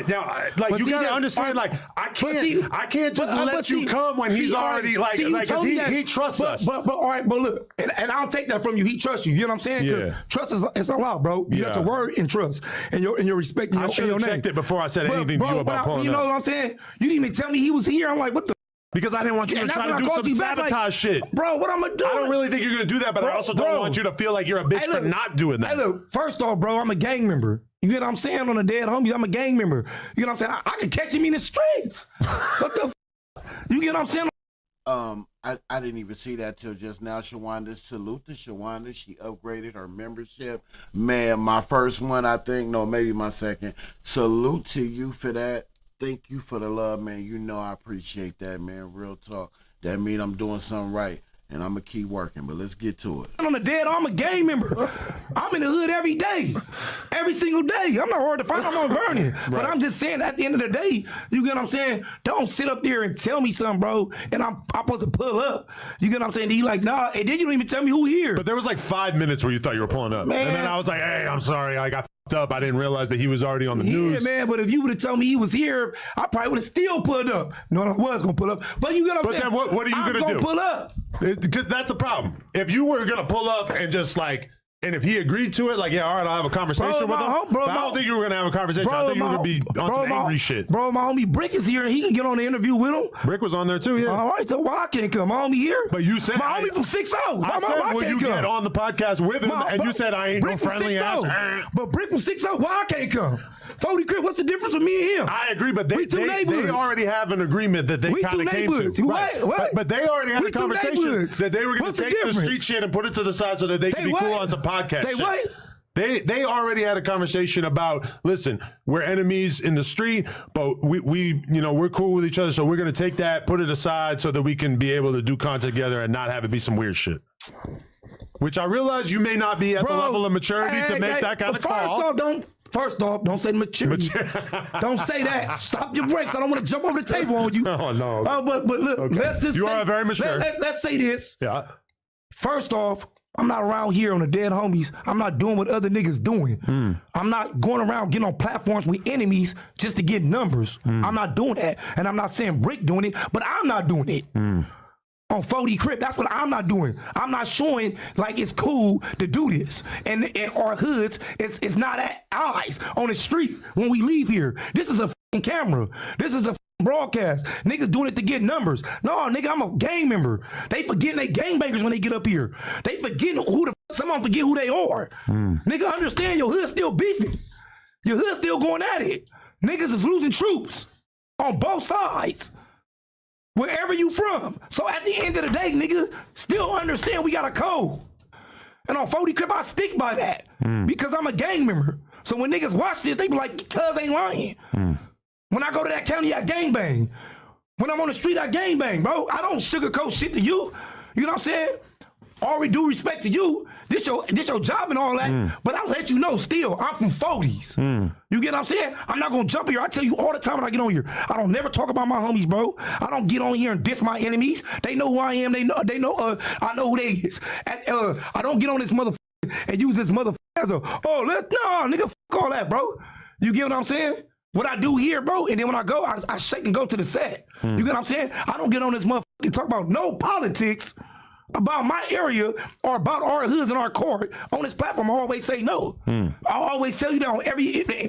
Now, like you gotta understand, like I can't just let you come when he's already like he trusts us. But all right, but look, and I don't take that from you. He trusts you. You know what I'm saying? Because trust is a lot, bro. You got your word and trust and your respect. And I should have checked it before I said anything to you about pulling up. You know what I'm saying? You didn't even tell me he was here. I'm like, what the? Because I didn't want you to try to do some sabotage shit. Bro, what I'm going to do? I don't really think you're going to do that, but I also don't want you to feel like you're a bitch for not doing that. Hey, look, first off, bro, I'm a gang member. You get what I'm saying? On the dead homies, I'm a gang member. You get what I'm saying? I could catch him in the streets. What the You get what I'm saying? I didn't even see that till just now. Shawanda, salute to Shawanda. She upgraded her membership. Man, my first one, I think. No, maybe my second. Salute to you for that. Thank you for the love, man. You know I appreciate that, man. Real talk. That means I'm doing something right. And I'm going to keep working, but let's get to it. On the dead, I'm a gang member. I'm in the hood every day. Every single day. I'm not hard to find. I'm on Vernon. Right. But I'm just saying, at the end of the day, you get what I'm saying? Don't sit up there and tell me something, bro, and I'm supposed to pull up. You get what I'm saying? And you like, nah, and then you don't even tell me who here. But there was like 5 minutes where you thought you were pulling up. Man. And then I was like, hey, I'm sorry. I got up. I didn't realize that he was already on the news. Yeah, man, but if you would have told me he was here, I probably would have still pulled up. No, I was going to pull up. But you get what I'm saying? Then what are you going to do? I'm going to pull up. Because that's the problem. If you were going to pull up and just like, and if he agreed to it, like, yeah, all right, I'll have a conversation with him. But I don't think you were going to have a conversation. I think you were going to be on some angry shit. Bro, my homie Brick is here and he can get on the interview with him. Brick was on there too, yeah. All right, so why I can't come? My homie here. But you said. My homie from 6-0. I said, will you get on the podcast with him? And you said, I ain't no friendly ass. But Brick from 6-0, why I can't come? 40 Crip, what's the difference with me and him? I agree, but they already have an agreement that they kind of came to. Right. But they already had a conversation that they were going to take the street shit and put it to the side so that they could be cool on some podcast shit. They already had a conversation about, listen, we're enemies in the street, but we're cool with each other, so we're going to take that, put it aside so that we can be able to do content together and not have it be some weird shit. Which I realize you may not be at the level of maturity to make that kind of call. First off, don't say maturity. Don't say that. Stop your brakes. I don't want to jump over the table on you. Oh, no. But look, okay. Let's just You are very mature. Let's say this. Yeah. First off, I'm not around here on the dead homies. I'm not doing what other niggas doing. I'm not going around getting on platforms with enemies just to get numbers. I'm not doing that. And I'm not saying Brick doing it, but I'm not doing it. On 40 Crip, that's what I'm not doing. I'm not showing like it's cool to do this. And in our hoods, it's not at eyes on the street when we leave here. This is a fucking camera. This is a broadcast. Niggas doing it to get numbers. No, nigga, I'm a gang member. They forgetting they gangbangers when they get up here. They forgetting someone forget who they are. Nigga, understand your hood still beefing. Your hood still going at it. Niggas is losing troops on both sides. Wherever you from. So at the end of the day, nigga, still understand we got a code. And on 40 Crip, I stick by that. Because I'm a gang member. So when niggas watch this, they be like, cuz ain't lying. When I go to that county, I gangbang. When I'm on the street, I gangbang, bro. I don't sugarcoat shit to you. You know what I'm saying? Already due respect to you. This your job and all that. But I'll let you know still, I'm from 40s. You get what I'm saying? I'm not gonna jump here. I tell you all the time when I get on here. I don't never talk about my homies, bro. I don't get on here and diss my enemies. They know who I am. They know I know who they is. I don't get on this motherfucker and use this motherfucker as a, nigga, fuck all that, bro. You get what I'm saying? What I do here, bro, and then when I go, I shake and go to the set. You get what I'm saying? I don't get on this motherfucker and talk about no politics about my area or about our hoods and our court on this platform. I always say no. I always tell you that on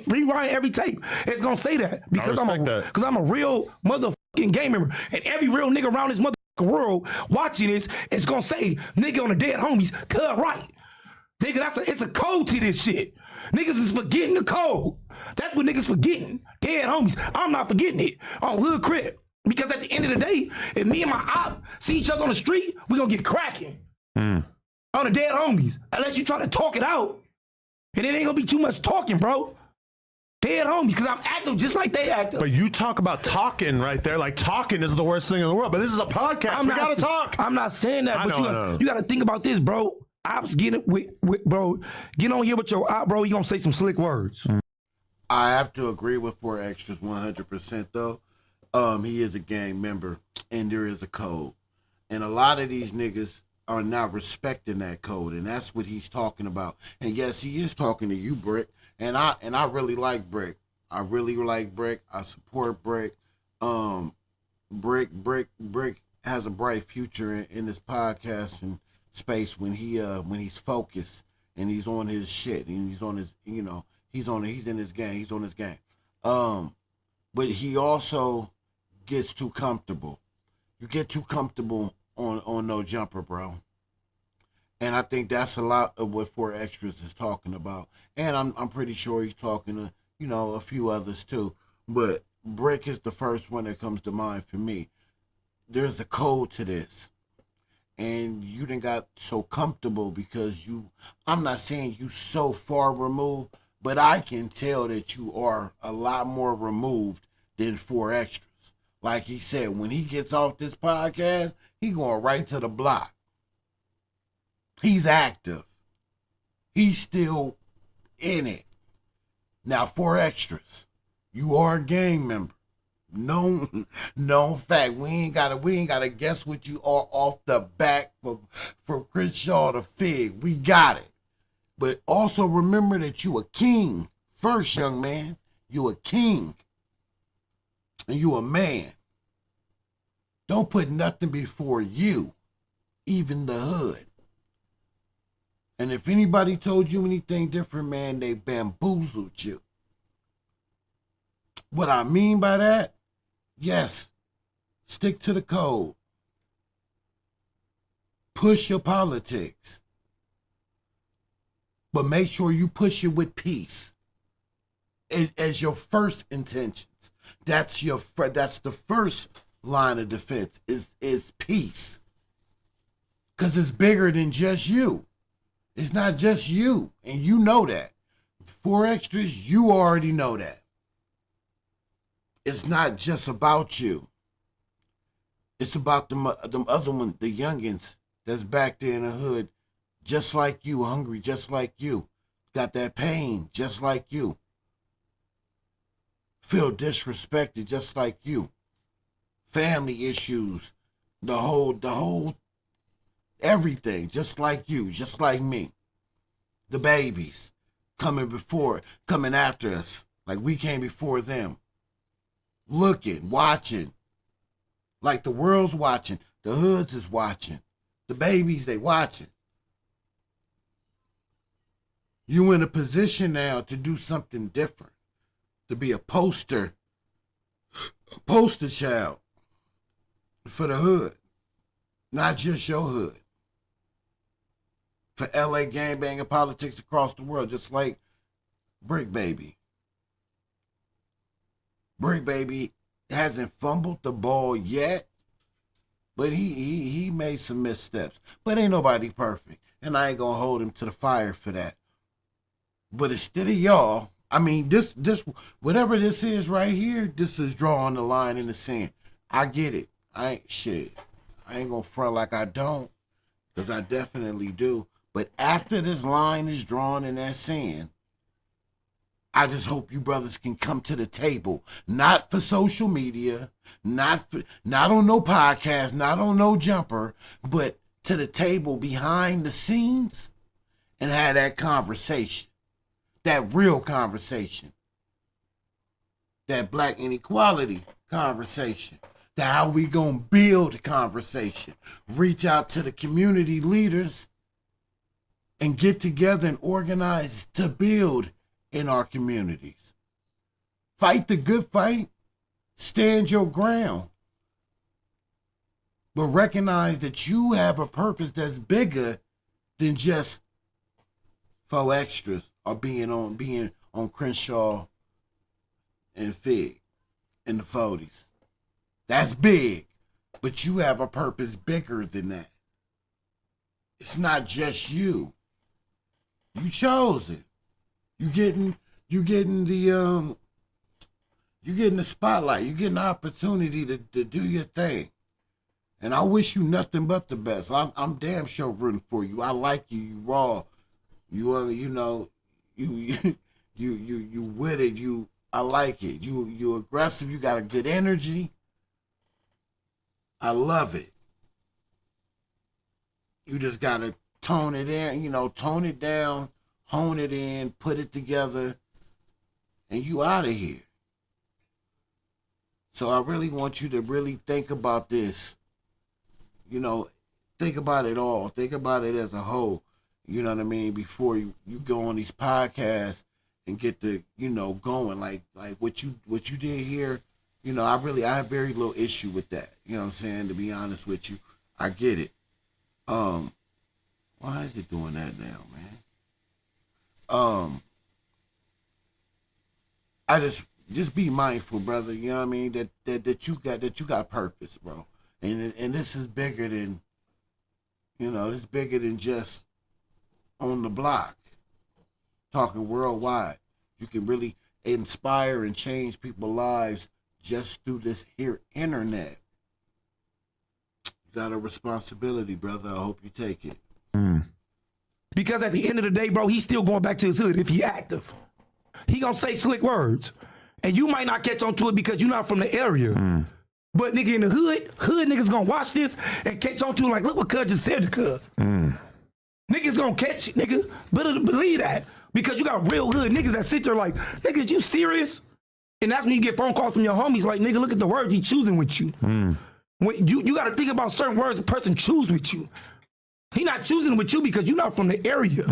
rewind every tape. It's gonna say that because I'm a real motherfucking gang member, and every real nigga around this motherfucking world watching this is gonna say nigga on the dead homies, cut right. Nigga, it's a code to this shit. Niggas is forgetting the code. That's what niggas forgetting. Dead homies. I'm not forgetting it on hood crib. Because at the end of the day, if me and my op see each other on the street, we gonna get cracking on the dead homies. Unless you try to talk it out, and it ain't gonna be too much talking, bro. Dead homies, because I'm active just like they active. But you talk about talking right there, like talking is the worst thing in the world. But this is a podcast. We gotta talk. I'm not saying that, but you gotta think about this, bro. Ops getting with bro, get on here with your op, bro. You gonna say some slick words. I have to agree with 4XTRAS 100% though. He is a gang member, and there is a code, and a lot of these niggas are not respecting that code, and that's what he's talking about. And yes, he is talking to you, Brick, and I really like Brick. I really like Brick. I support Brick. Brick has a bright future in this podcasting space when he's focused and he's on his shit and he's on his, he's in his game. He's on his game. But he also gets too comfortable. You get too comfortable on no jumper, bro. And I think that's a lot of what 4XTRAS is talking about. And I'm pretty sure he's talking to, a few others too. But Brick is the first one that comes to mind for me. There's a code to this. And you done got so comfortable because I'm not saying you so far removed, but I can tell that you are a lot more removed than 4XTRAS. Like he said, when he gets off this podcast, he going right to the block. He's active. He's still in it. Now, 4XTRAS, you are a gang member. Known fact. We ain't gotta guess what you are off the back from Chris Shaw to Fig. We got it. But also remember that you a king first, young man. You a king. And you a man. Don't put nothing before you, even the hood. And if anybody told you anything different, man, they bamboozled you. What I mean by that, yes, stick to the code. Push your politics. But make sure you push it with peace as your first intentions. That's the first line of defense is peace. Because it's bigger than just you. It's not just you, and you know that. 4XTRAS, you already know that. It's not just about you. It's about them other ones, the youngins that's back there in the hood, just like you, hungry, just like you. Got that pain, just like you. Feel disrespected, just like you. Family issues, the whole, everything, just like you, just like me. The babies coming after us, like we came before them. Looking, watching, like the world's watching, the hoods is watching, the babies, they watching. You in a position now to do something different, to be a poster child for the hood, not just your hood. For LA gangbanging politics across the world, just like Brick Baby. Brick Baby hasn't fumbled the ball yet, but he made some missteps. But ain't nobody perfect, and I ain't gonna hold him to the fire for that. But instead of y'all, I mean, this whatever this is right here, this is drawing the line in the sand. I get it. I ain't gonna front like I don't, because I definitely do. But after this line is drawn in that sand, I just hope you brothers can come to the table, not for social media, not on no podcast, not on no jumper, but to the table behind the scenes and have that conversation, that real conversation, that black inequality conversation, that how we gonna build a conversation, reach out to the community leaders and get together and organize to build in our communities. Fight the good fight, stand your ground, but recognize that you have a purpose that's bigger than just 4XTRAS or being on Crenshaw and Fig in the 40s. That's big, but you have a purpose bigger than that. It's not just you. You chose it. You getting the spotlight. You getting the opportunity to do your thing. And I wish you nothing but the best. I'm damn sure rooting for you. I like you. You raw. You with it. I like it. You aggressive. You got a good energy. I love it. You just gotta tone it in, tone it down, hone it in, put it together, and you out of here. So I really want you to really think about this. Think about it all. Think about it as a whole. You know what I mean? Before you go on these podcasts and get the, going like what you did here. I have very little issue with that. You know what I'm saying? To be honest with you, I get it. Why is it doing that now, man? I just be mindful, brother. You know what I mean? That you got purpose, bro. And this is bigger than, this is bigger than just on the block. Talking worldwide. You can really inspire and change people's lives just through this here internet. You got a responsibility, brother. I hope you take it. Because at the end of the day, bro, he's still going back to his hood if he active. He gonna say slick words. And you might not catch on to it because you're not from the area. But nigga in the hood niggas gonna watch this and catch on to it like, look what Cuz just said to Cuz. Niggas gonna catch it, nigga. Better believe that. Because you got real hood niggas that sit there like, nigga, is you serious? And that's when you get phone calls from your homies like, nigga, look at the words he choosing with you. When you gotta think about certain words a person choose with you. He not choosing with you because you're not from the area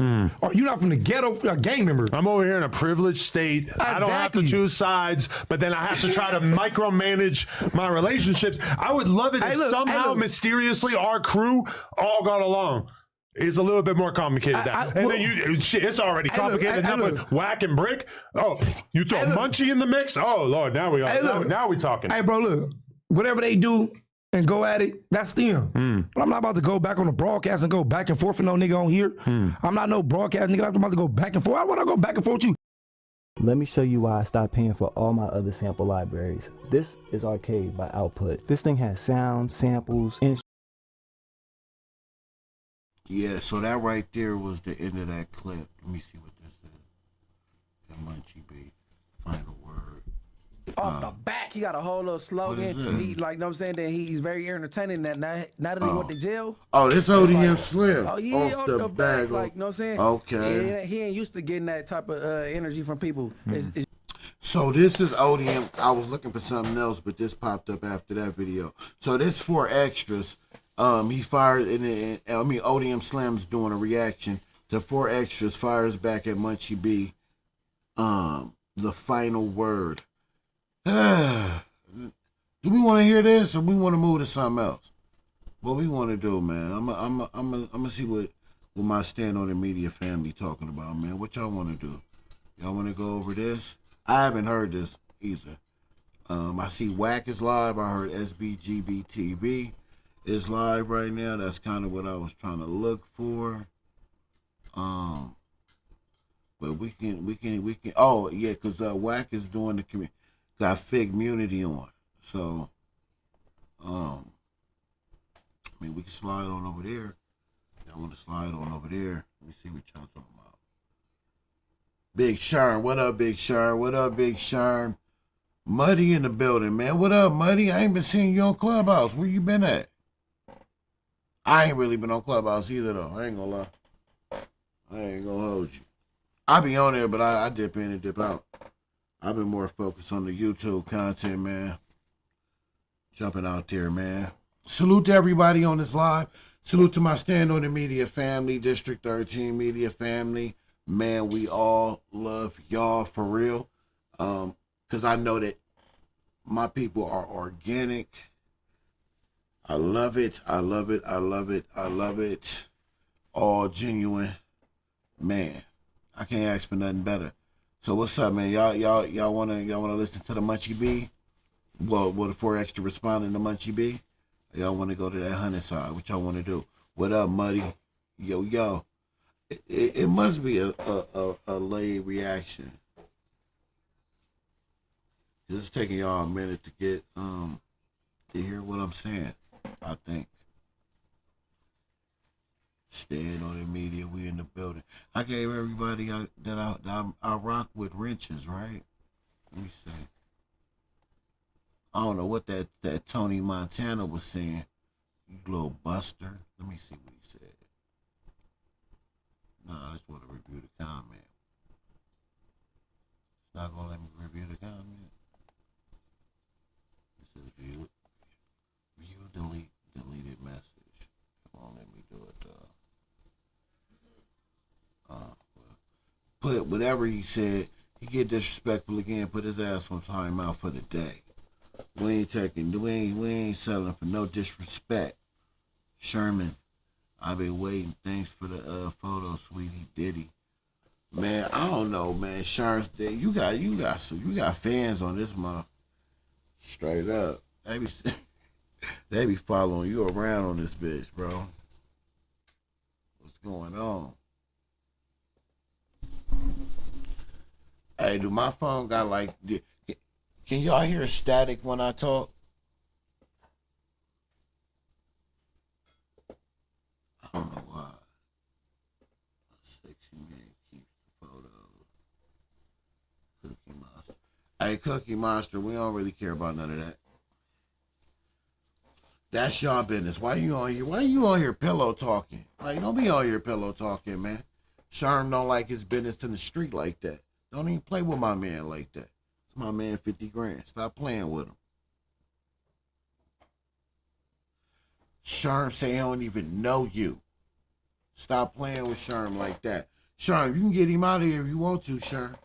or you're not from the ghetto gang member. I'm over here in a privileged state. Exactly. I don't have to choose sides, but then I have to try to micromanage my relationships. I would love it if somehow mysteriously our crew all got along. It's a little bit more complicated. It's already complicated enough with Whack and Brick. Oh, you throw Munchie in the mix? Oh, Lord, now we are. Now we talking. Hey, bro, look, whatever they do and go at it, that's them. But I'm not about to go back on the broadcast and go back and forth with no nigga on here. I'm not no broadcast nigga. I'm about to go back and forth. Why would I go back and forth with you? Let me show you why I stopped paying for all my other sample libraries. This is Arcade by Output. This thing has sounds, samples, and yeah, so that right there was the end of that clip. Let me see what this is. That Munchie beat. Final word. Off the back, he got a whole little slogan. He, like, know what I'm saying? That he's very entertaining. That now that he went to jail. Oh, this ODM Slim. Oh yeah, off the back. Like, know what I'm saying? Okay. Yeah, he ain't used to getting that type of energy from people. So this is ODM. I was looking for something else, but this popped up after that video. So this 4XTRAS. He fired, ODM Slim's doing a reaction to 4XTRAS fires back at Munchie B. The final word. Do we want to hear this or we want to move to something else? What we want to do, man? I'm gonna see what my stand on the media family talking about, man. What y'all want to do? Y'all want to go over this? I haven't heard this either. I see Whack is live. I heard SBGBTV is live right now. That's kind of what I was trying to look for. But we can. Oh yeah, because Whack is doing the got Fig Munity on. So, we can slide on over there. I want to slide on over there. Let me see what y'all talking about. Big Sharn, what up, Big Sharn? What up, Big Sharn? Muddy in the building, man. What up, Muddy? I ain't been seeing you on Clubhouse. Where you been at? I ain't really been on Clubhouse either, though. I ain't gonna lie. I ain't gonna hold you. I be on there, but I dip in and dip out. I've been more focused on the YouTube content, man. Jumping out there, man. Salute to everybody on this live. Salute to my Stand on the Media family, District 13 Media family. Man, we all love y'all for real. Because I know that my people are organic. I love it. I love it. I love it. I love it. All genuine. Man, I can't ask for nothing better. So what's up, man? Y'all wanna listen to the Munchie B? Well, the 4XTRAS responding to Munchie B? Y'all wanna go to that 100 side? What y'all wanna do? What up, Muddy? Yo. It must be a late reaction. It's taking y'all a minute to get to hear what I'm saying. I think. Stand on the media, we in the building. I gave everybody that I rock with wrenches, right? Let me see. I don't know what that Tony Montana was saying. You little buster. Let me see what he said. No, I just want to review the comment. It's not gonna let me review the comment. It says view deleted message. It won't let me do it though. Put whatever he said, he get disrespectful again, put his ass on timeout for the day. We ain't settling for no disrespect. Sherman, I've been waiting. Thanks for the photo, sweetie Diddy. Man, I don't know, man. Sherman, you got fans on this month. Straight up. They be following you around on this bitch, bro. What's going on? Hey, do my phone got like... Can y'all hear static when I talk? I don't know why. Sexy man keeps the photos. Cookie Monster. Hey, Cookie Monster, we don't really care about none of that. That's y'all business. Why you on here? Why you on here pillow talking? Like, don't be on here pillow talking, man. Sharm don't like his business in the street like that. Don't even play with my man like that. It's my man 50 grand. Stop playing with him. Sharm say he don't even know you. Stop playing with Sharm like that. Sharm, you can get him out of here if you want to, Sharm.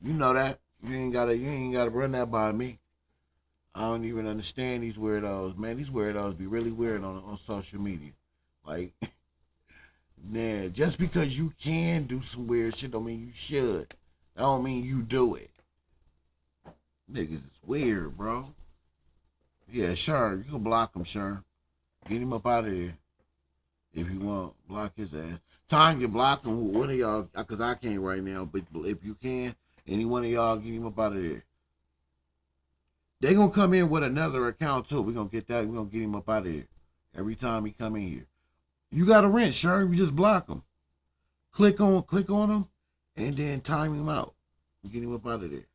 You know that. You ain't gotta run that by me. I don't even understand these weirdos, man. These weirdos be really weird on social media. Like, man, just because you can do some weird shit don't mean you should. That don't mean you do it. Niggas is weird, bro. Yeah, sure. You can block him, sure. Get him up out of there. If you want, block his ass. Tanya, block him. One of y'all, because I can't right now, but if you can, any one of y'all, get him up out of there. They gonna come in with another account too. We gonna get that. We gonna get him up out of here. Every time he come in here. You got a rent, sure. You just block him. Click on him, and then time him out. Get him up out of there.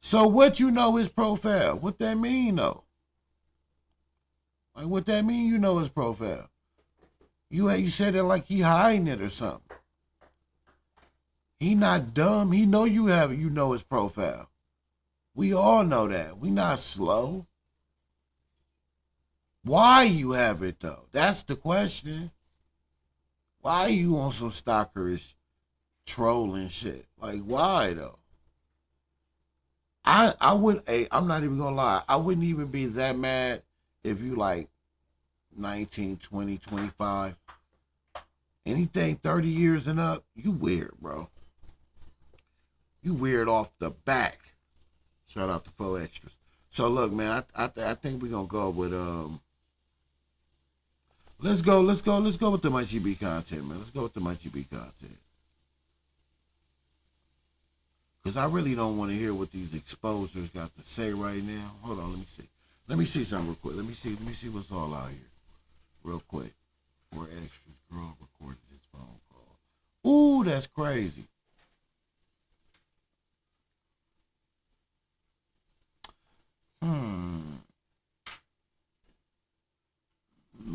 So what you know his profile? What that mean though? Like what that mean? You know his profile. You said it like he hiding it or something. He not dumb. He know you have it. You know his profile. We all know that. We not slow. Why you have it though? That's the question. Why you on some stalkerish trolling shit? Like why though? I would, I'm not even gonna lie. I wouldn't even be that mad if you like 19, 20, 25. Anything 30 years and up, you weird, bro. You weird off the back. Shout out to 4XTRAS. So look, man, I think we're gonna go with let's go with the Munchie B content, man. Let's go with the Munchie B content. Cause I really don't want to hear what these exposers got to say right now. Hold on, let me see. Let me see something real quick. Let me see what's all out here. real quick. 4XTRAS girl recorded his phone call. Ooh, that's crazy.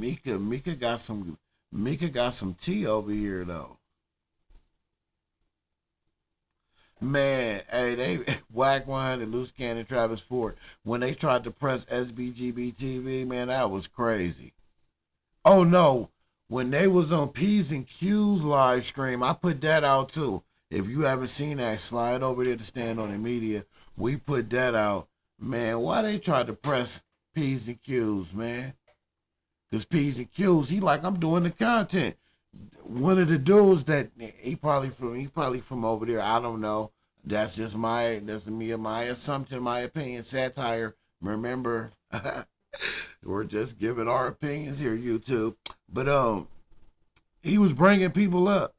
Mika got some tea over here though. Man, hey, they Whack 100, Loose Cannon, Travis Ford, when they tried to press SBGBTV, man, that was crazy. Oh no, when they was on P's and Q's live stream, I put that out too. If you haven't seen that, slide over there to Stand on the Media. We put that out. Man, why they tried to press P's and Q's, man? Because P's and Q's, he like, I'm doing the content. One of the dudes that he probably from over there. I don't know. That's my assumption, my opinion, satire. Remember, we're just giving our opinions here, YouTube. But he was bringing people up,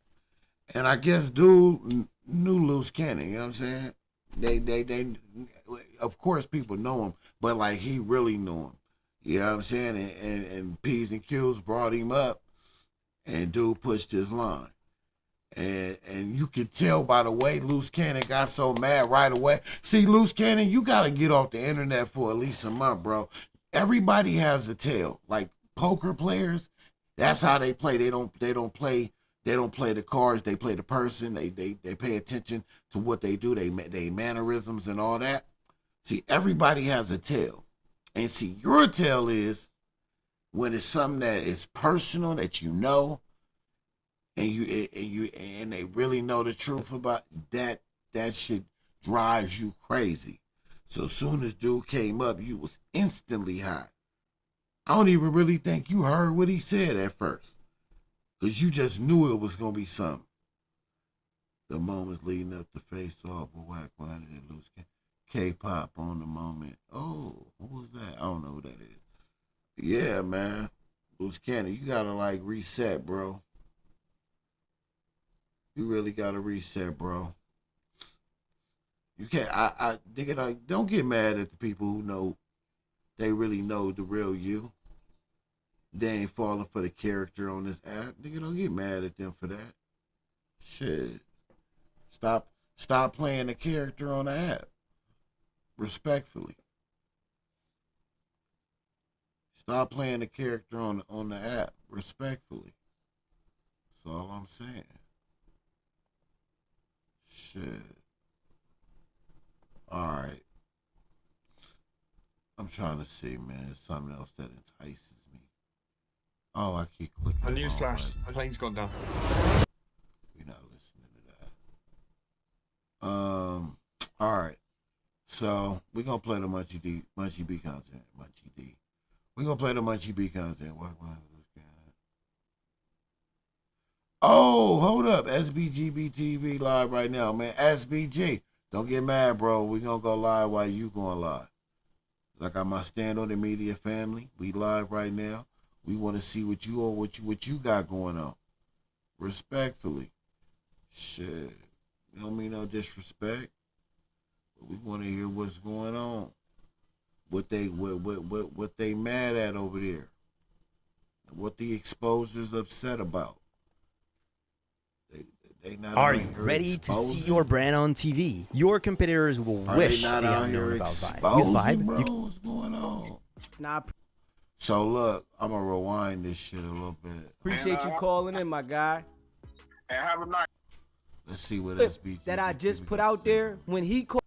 and I guess dude knew Loose Cannon. You know what I'm saying? They of course people know him, but like he really knew him. You know what I'm saying? And P's and Q's brought him up. And dude pushed his line. And you could tell by the way Loose Cannon got so mad right away. See, Loose Cannon, you got to get off the internet for at least a month, bro. Everybody has a tale. Like poker players, that's how they play. They don't play the cards, they play the person. They pay attention to what they do, they mannerisms and all that. See, everybody has a tale. And see, your tale is when it's something that is personal that you know, and they really know the truth about that, that shit drives you crazy. So as soon as dude came up, you was instantly hot. I don't even really think you heard what he said at first, because you just knew it was gonna be something. The moments leading up to Face Off with Whack 100 and Loose K-pop on the moment. Oh, what was that? I don't know who that is. Yeah, man. Loose Cannon, you gotta like reset, bro. You really gotta reset, bro. You can't. I think it. Like, don't get mad at the people who know. They really know the real you. They ain't falling for the character on this app. Nigga, don't get mad at them for that. Shit. Stop playing the character on the app. Respectfully. Stop playing the character on the app. Respectfully. That's all I'm saying. Shit. Alright. I'm trying to see, man. It's something else that entices me. Oh, I keep clicking. A newsflash. The plane's gone down. We're not listening to that. Alright. So, we're going to play the Munchie B content. Munchie D. We're going to play the Munchie B content. Oh, hold up. SBGBTV live right now, man. SBG. Don't get mad, bro. We're going to go live while you going live. Like I my Stand on the Media family. We live right now. We want to see what you got going on. Respectfully. Shit. You don't mean no disrespect. But we want to hear what's going on. What they mad at over there. What the exposer's upset about. They not Are you ready to see your brand on TV? Your competitors will wish they had known about Vibe. Use Vibe. Bro, what's going on? Nah, So look, I'm gonna rewind this shit a little bit. appreciate you calling in, my guy. And have a nice. Let's see what SBG That I just put out there when he called.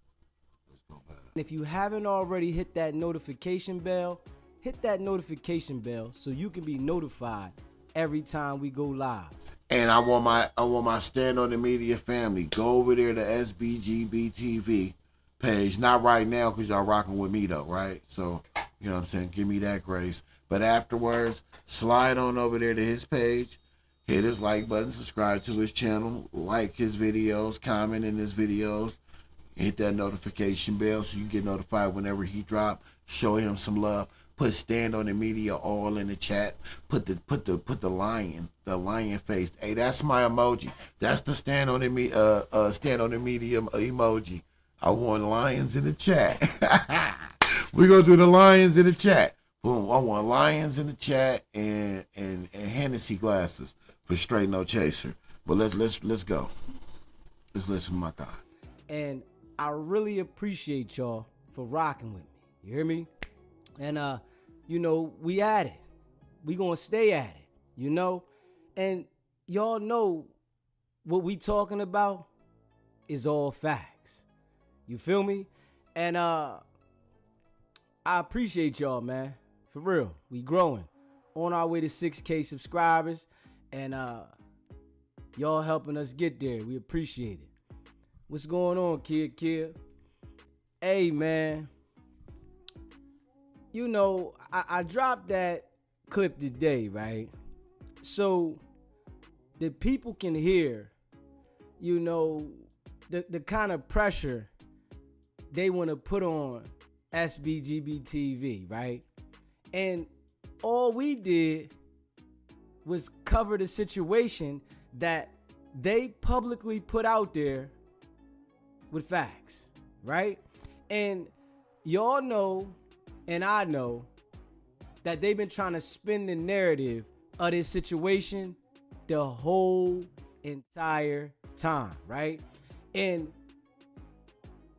Let's go back. If you haven't already hit that notification bell, hit that notification bell so you can be notified every time we go live. And I want my Stand on the Media family. Go over there to SBGBTV page. Not right now because y'all rocking with me though, right? So, you know what I'm saying? Give me that grace. But afterwards, slide on over there to his page. Hit his like button, subscribe to his channel, like his videos, comment in his videos. Hit that notification bell so you get notified whenever he drop. Show him some love. Put Stand on the Media all in the chat. Put the lion face. Hey, that's my emoji. That's the Stand on the Media emoji. I want lions in the chat. We're gonna do the lions in the chat. Boom. I want Lions in the chat and Hennessy glasses for Straight No Chaser. But let's go. Let's listen to my guy. And I really appreciate y'all for rocking with me. You hear me? And you know, we at it. We gonna stay at it, you know? And y'all know what we talking about is all facts. You feel me? And I appreciate y'all, man. For real. We growing. On our way to 6K subscribers. And y'all helping us get there. We appreciate it. What's going on, kid? Hey, man. You know, I dropped that clip today, right? So the people can hear, you know, the kind of pressure they want to put on SBGBTV, right? And all we did was cover the situation that they publicly put out there with facts, right? And y'all know, and I know, that they've been trying to spin the narrative of this situation the whole entire time, right? And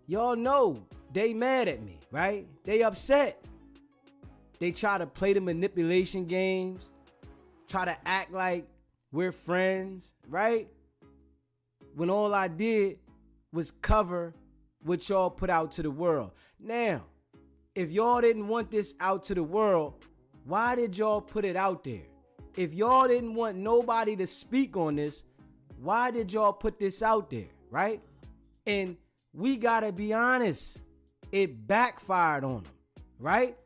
y'all know they mad at me, right? They upset. They try to play the manipulation games, try to act like we're friends, right? When all I did was cover what y'all put out to the world. Now, if y'all didn't want this out to the world, why did y'all put it out there? If y'all didn't want nobody to speak on this, why did y'all put this out there, right? And we gotta be honest, it backfired on them, right?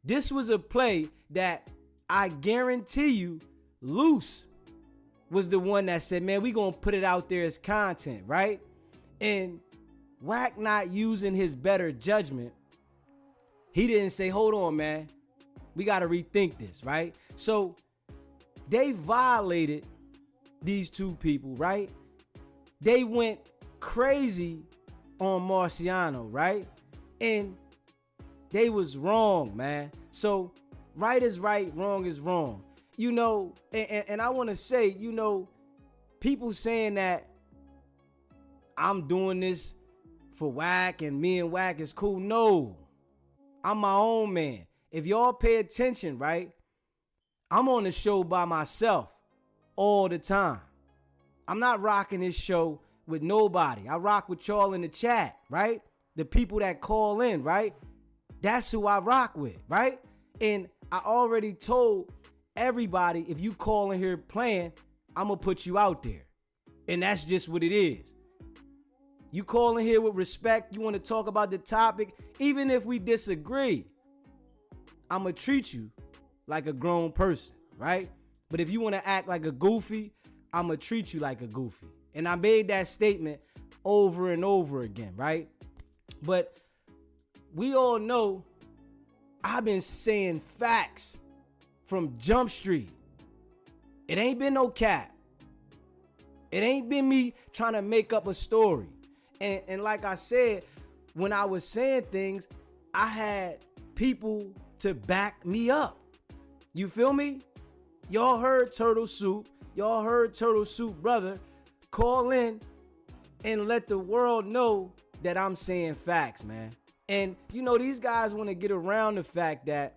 This was a play that I guarantee you Loose was the one that said, man, we gonna put it out there as content, right? And Wack not using his better judgment, he didn't say, hold on, man, we got to rethink this, right? So they violated these two people, right? They went crazy on Marciano, right? And they was wrong, man. So right is right, wrong is wrong. You know, and I want to say, you know, people saying that I'm doing this for Wack and me and Wack is cool. No, I'm my own man. If y'all pay attention, right, I'm on the show by myself all the time. I'm not rocking this show with nobody. I rock with y'all in the chat, right? The people that call in, right? That's who I rock with, right? And I already told everybody, if you call in here playing, I'm going to put you out there. And that's just what it is. You call in here with respect. You want to talk about the topic. Even if we disagree, I'm going to treat you like a grown person, right? But if you want to act like a goofy, I'm going to treat you like a goofy. And I made that statement over and over again, right? But we all know I've been saying facts from Jump Street. It ain't been no cap. It ain't been me trying to make up a story. And like I said, when I was saying things, I had people to back me up. You feel me? Y'all heard Turtle Soup. Y'all heard Turtle Soup brother call in and let the world know that I'm saying facts, man. And you know, these guys want to get around the fact that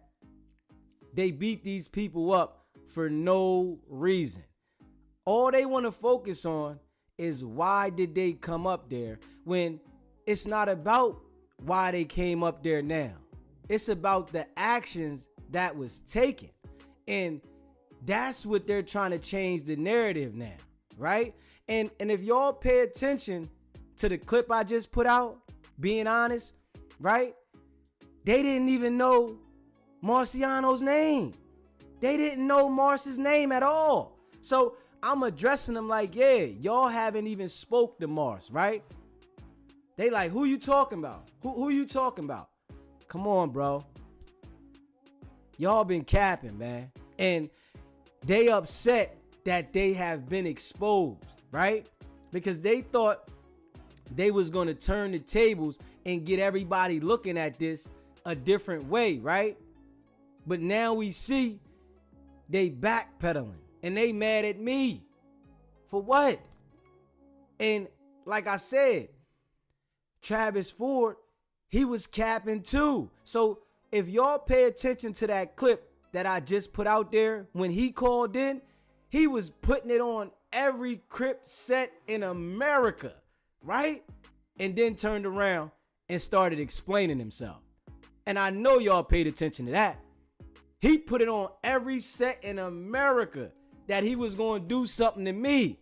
they beat these people up for no reason. All they want to focus on is why did they come up there, when it's not about why they came up there now. It's about the actions that was taken. And that's what they're trying to change the narrative now, right? And if y'all pay attention to the clip I just put out, being honest, right? They didn't even know Marciano's name. They didn't know Marce's name at all. So I'm addressing them like, yeah, y'all haven't even spoke to Marce, right? They like, who you talking about? Who you talking about? Come on, bro. Y'all been capping, man. And they upset that they have been exposed, right? Because they thought they was going to turn the tables and get everybody looking at this a different way, right? But now we see they backpedaling and they mad at me. For what? And like I said, Travis Ford, he was capping too. So if y'all pay attention to that clip that I just put out there, when he called in, he was putting it on every Crip set in America, right? And then turned around and started explaining himself. And I know y'all paid attention to that. He put it on every set in America that he was going to do something to me.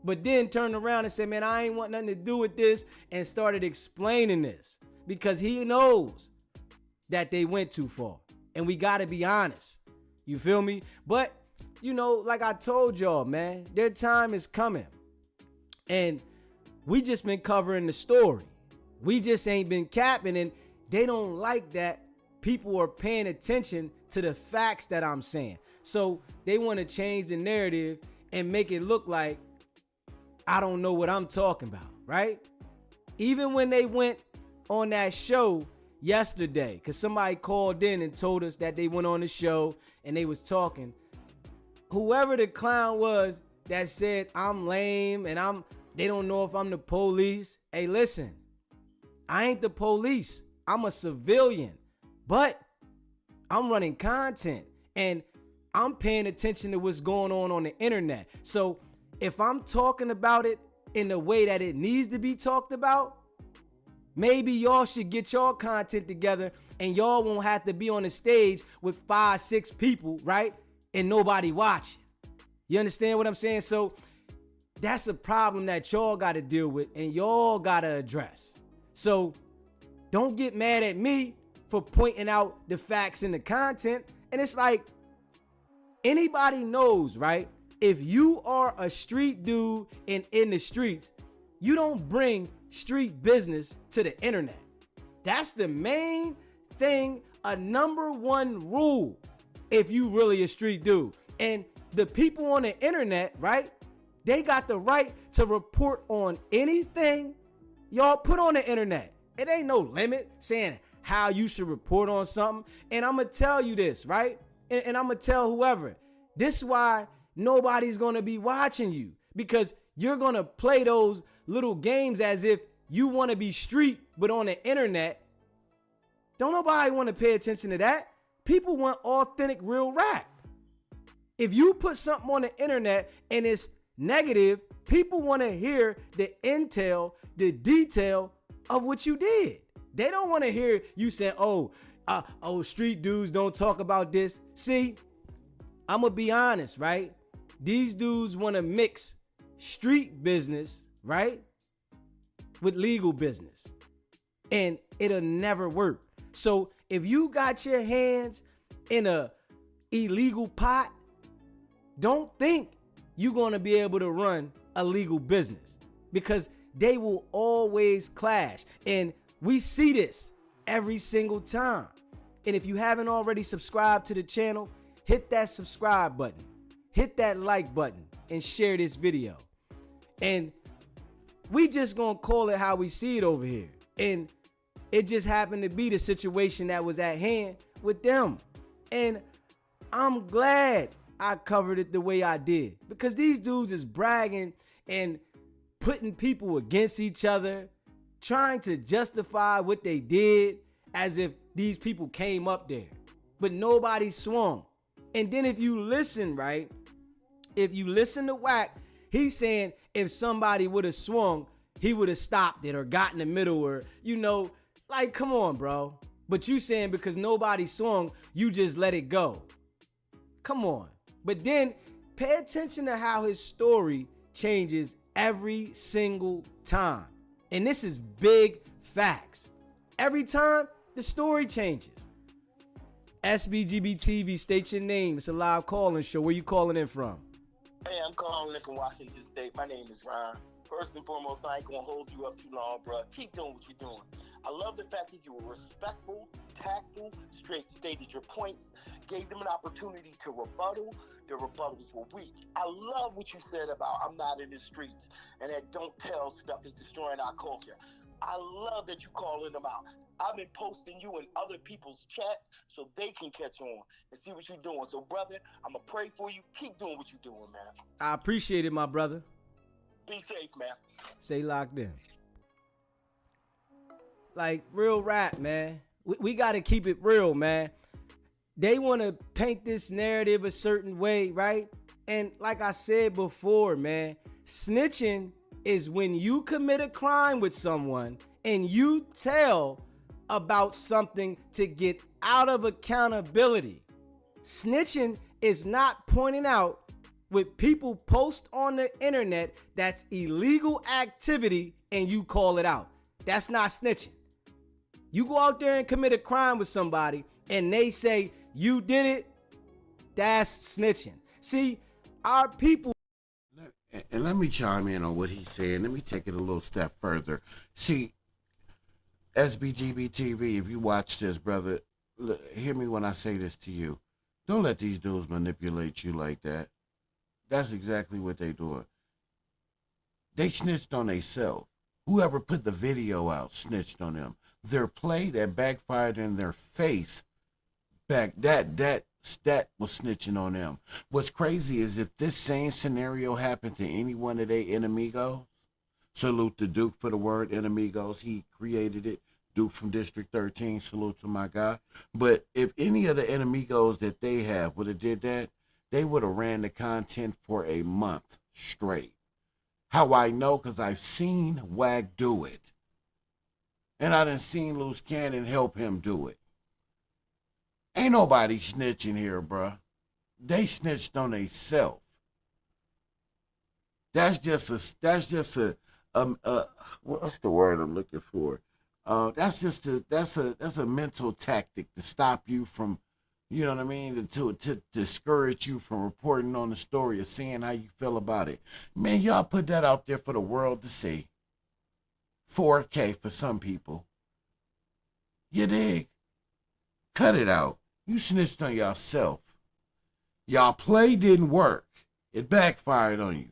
But then turned around and said, man, I ain't want nothing to do with this, and started explaining this because he knows that they went too far. And we got to be honest. You feel me? But, you know, like I told y'all, man, their time is coming. And we just been covering the story. We just ain't been capping, and they don't like that people are paying attention to the facts that I'm saying. So they want to change the narrative and make it look like I don't know what I'm talking about, right? Even when they went on that show yesterday, because somebody called in and told us that they went on the show and they was talking. Whoever the clown was that said I'm lame and they don't know if I'm the police. Hey, listen, I ain't the police. I'm a civilian, but I'm running content and I'm paying attention to what's going on the internet. So if I'm talking about it in the way that it needs to be talked about, maybe y'all should get y'all content together and y'all won't have to be on the stage with 5, 6 people, right? And nobody watching. You understand what I'm saying? So that's a problem that y'all got to deal with and y'all got to address. So don't get mad at me for pointing out the facts in the content. And it's like, anybody knows, right? If you are a street dude and in the streets, you don't bring street business to the internet. That's the main thing, a #1 rule if you really a street dude. And the people on the internet, right? They got the right to report on anything y'all put on the internet. It ain't no limit saying how you should report on something. And I'm going to tell you this, right? And I'm going to tell whoever. This is why nobody's going to be watching you, because you're going to play those little games as if you want to be street, but on the internet. Don't nobody want to pay attention to that. People want authentic, real rap. If you put something on the internet and it's negative, people want to hear the intel, the detail of what you did. They don't want to hear you saying, oh, street dudes don't talk about this. See, I'm going to be honest, right? These dudes want to mix street business, right, with legal business. And it'll never work. So if you got your hands in a illegal pot, don't think you're going to be able to run a legal business, because they will always clash. And we see this every single time. And if you haven't already subscribed to the channel, hit that subscribe button, hit that like button, and share this video. And we just gonna call it how we see it over here. And it just happened to be the situation that was at hand with them. And I'm glad I covered it the way I did, because these dudes is bragging and putting people against each other, trying to justify what they did as if these people came up there, but nobody swung. And then if you listen, right, if you listen to Wack, he's saying if somebody would have swung, he would have stopped it or got in the middle, or, you know, like, come on, bro. But you saying because nobody swung, you just let it go. Come on. But then pay attention to how his story changes every single time. And this is big facts. Every time the story changes. SBGBTV, state your name. It's a live call-in show. Where you calling in from? Hey, I'm calling in from Washington State. My name is Ron. First and foremost, I ain't gonna hold you up too long, bro. Keep doing what you're doing. I love the fact that you were respectful, tactful, straight stated your points, gave them an opportunity to rebuttal. Their rebuttals were weak. I love what you said about I'm not in the streets and that don't tell stuff is destroying our culture. I love that you calling them out. I've been posting you in other people's chats so they can catch on and see what you're doing. So, brother, I'm going to pray for you. Keep doing what you're doing, man. I appreciate it, my brother. Be safe, man. Stay locked in. Like, real rap, man. We got to keep it real, man. They want to paint this narrative a certain way, right? And like I said before, man, snitching is when you commit a crime with someone and you tell about something to get out of accountability. Snitching is not pointing out what people post on the internet that's illegal activity and you call it out. That's not snitching. You go out there and commit a crime with somebody and they say you did it, that's snitching. See, our people. And let me chime in on what he's saying. Let me take it a little step further. See, SBGBTV, if you watch this, brother, hear me when I say this to you. Don't let these dudes manipulate you like that. That's exactly what they doing. They snitched on themselves. Whoever put the video out snitched on them. Their play that backfired in their face, that was snitching on them. What's crazy is if this same scenario happened to any one of their enemigos, salute to Duke for the word enemigos. He created it. Duke from District 13, salute to my guy. But if any of the enemigos that they have would have did that, they would have ran the content for a month straight. How I know? Because I've seen Wag do it. And I done seen Loose Cannon help him do it. Ain't nobody snitching here, bruh. They snitched on themselves. That's just a what's the word I'm looking for? That's a mental tactic to stop you from, you know what I mean, to discourage you from reporting on the story or seeing how you feel about it. Man, y'all put that out there for the world to see. 4K for some people. You dig? Cut it out. You snitched on yourself. Y'all play didn't work. It backfired on you.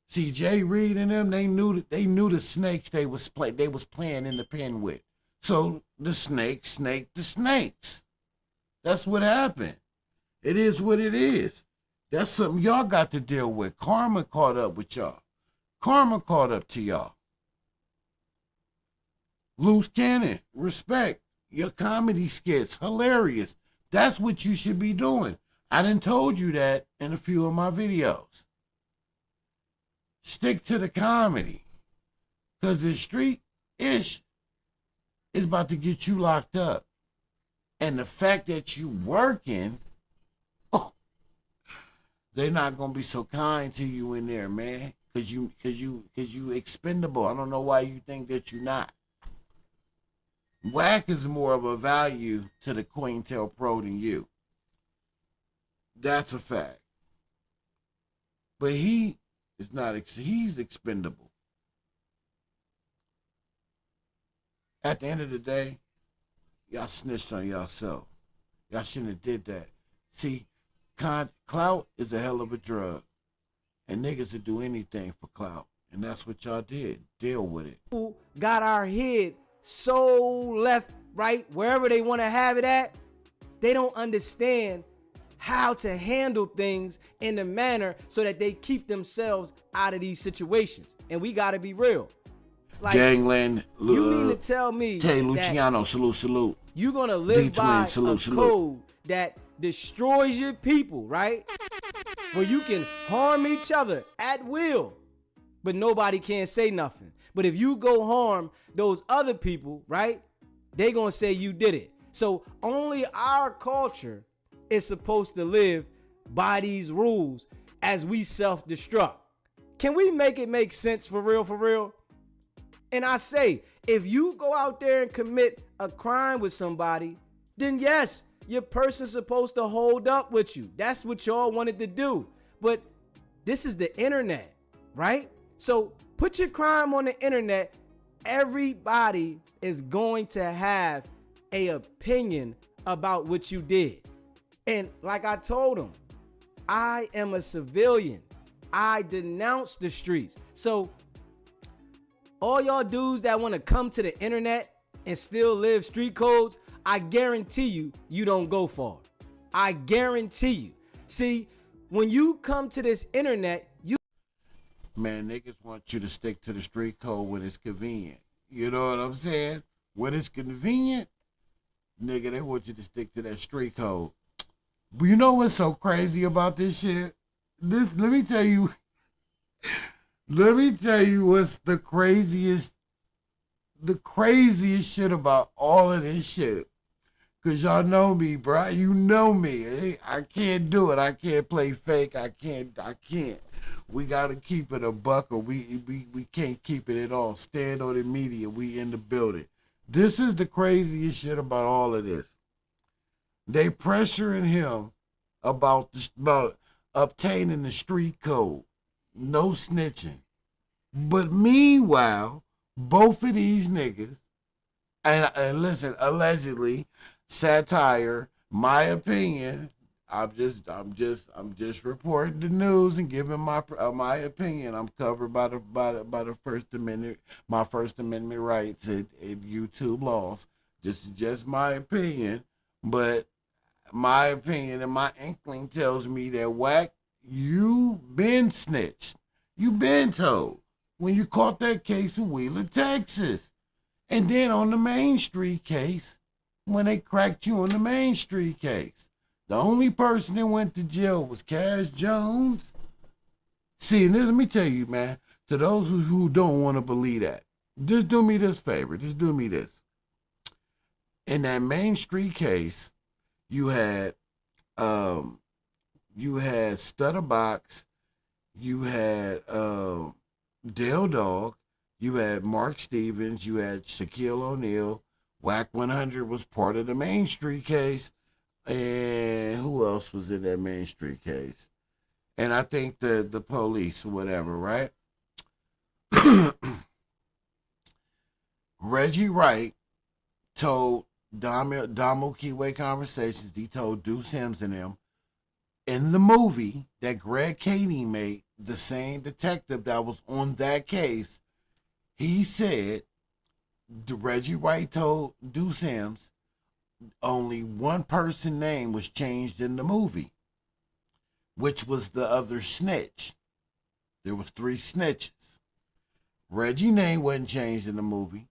See, Jay Reed and them, they knew the snakes they was playing in the pen with. So the snakes snaked the snakes. That's what happened. It is what it is. That's something y'all got to deal with. Karma caught up with y'all. Karma caught up to y'all. Loose Cannon, respect. Your comedy skits, hilarious. That's what you should be doing. I done told you that in a few of my videos. Stick to the comedy. Because the street-ish is about to get you locked up. And the fact that you working, they're not going to be so kind to you in there, man. Because you expendable. I don't know why you think that you're not. Whack is more of a value to the Quintel Pro than you. That's a fact. But he is not, he's expendable. At the end of the day, y'all snitched on yourself. Y'all shouldn't have did that. See, clout is a hell of a drug. And niggas will do anything for clout. And that's what y'all did. Deal with it. Got our head so left, right, wherever they want to have it at. They don't understand how to handle things in a manner so that they keep themselves out of these situations. And we got to be real. Like, Gangland, you mean to tell me Tay Luciano, salute. You're going to live by salute. Code that destroys your people, right? Where you can harm each other at will, but nobody can say nothing. But if you go harm those other people, right, they going to say you did it. So only our culture is supposed to live by these rules as we self-destruct. Can we make it make sense for real, for real? And I say, if you go out there and commit a crime with somebody, then yes, your person's supposed to hold up with you. That's what y'all wanted to do. But this is the internet, right? So put your crime on the internet. Everybody is going to have an opinion about what you did. And like I told him, I am a civilian. I denounce the streets. So All y'all dudes that want to come to the internet and still live street codes, I guarantee you, you don't go far. I guarantee you. See, when you come to this internet, you... Man, niggas want you to stick to the street code when it's convenient. You know what I'm saying? When it's convenient, nigga, they want you to stick to that street code. But you know what's so crazy about this shit? Let me tell you what's the craziest shit about all of this shit. Cause y'all know me, bro. You know me. I can't do it. I can't play fake. I can't. We gotta keep it a buck, or we can't keep it at all. Stand on the media. We in the building. This is the craziest shit about all of this. They pressuring him about obtaining the street code. No snitching. But meanwhile, both of these niggas, and listen, allegedly, satire, my opinion. I'm just reporting the news and giving my opinion. I'm covered by the First Amendment, my First Amendment rights and YouTube laws. Just my opinion, but my opinion and my inkling tells me that Wack, you been snitched. You been told when you caught that case in Wheeler, Texas, and then on the Main Street case. When they cracked you on the Main Street case, the only person that went to jail was Cash Jones. See, and let me tell you, man, to those who don't want to believe that, just do me this favor. Just do me this. In that Main Street case, you had SB GBTV, you had Dale Dog, you had Mark Stevens, you had Shaquille O'Neal. Wack 100 was part of the Main Street case. And who else was in that Main Street case? And I think the police or whatever, right? Reggie Wright told Damo Keyway Conversations, he told Deuce Sims and them in the movie that Greg Cady made, the same detective that was on that case, he said, Reggie Wright told Deuce Sims only one person's name was changed in the movie, which was the other snitch. There was 3 snitches. Reggie's name wasn't changed in the movie.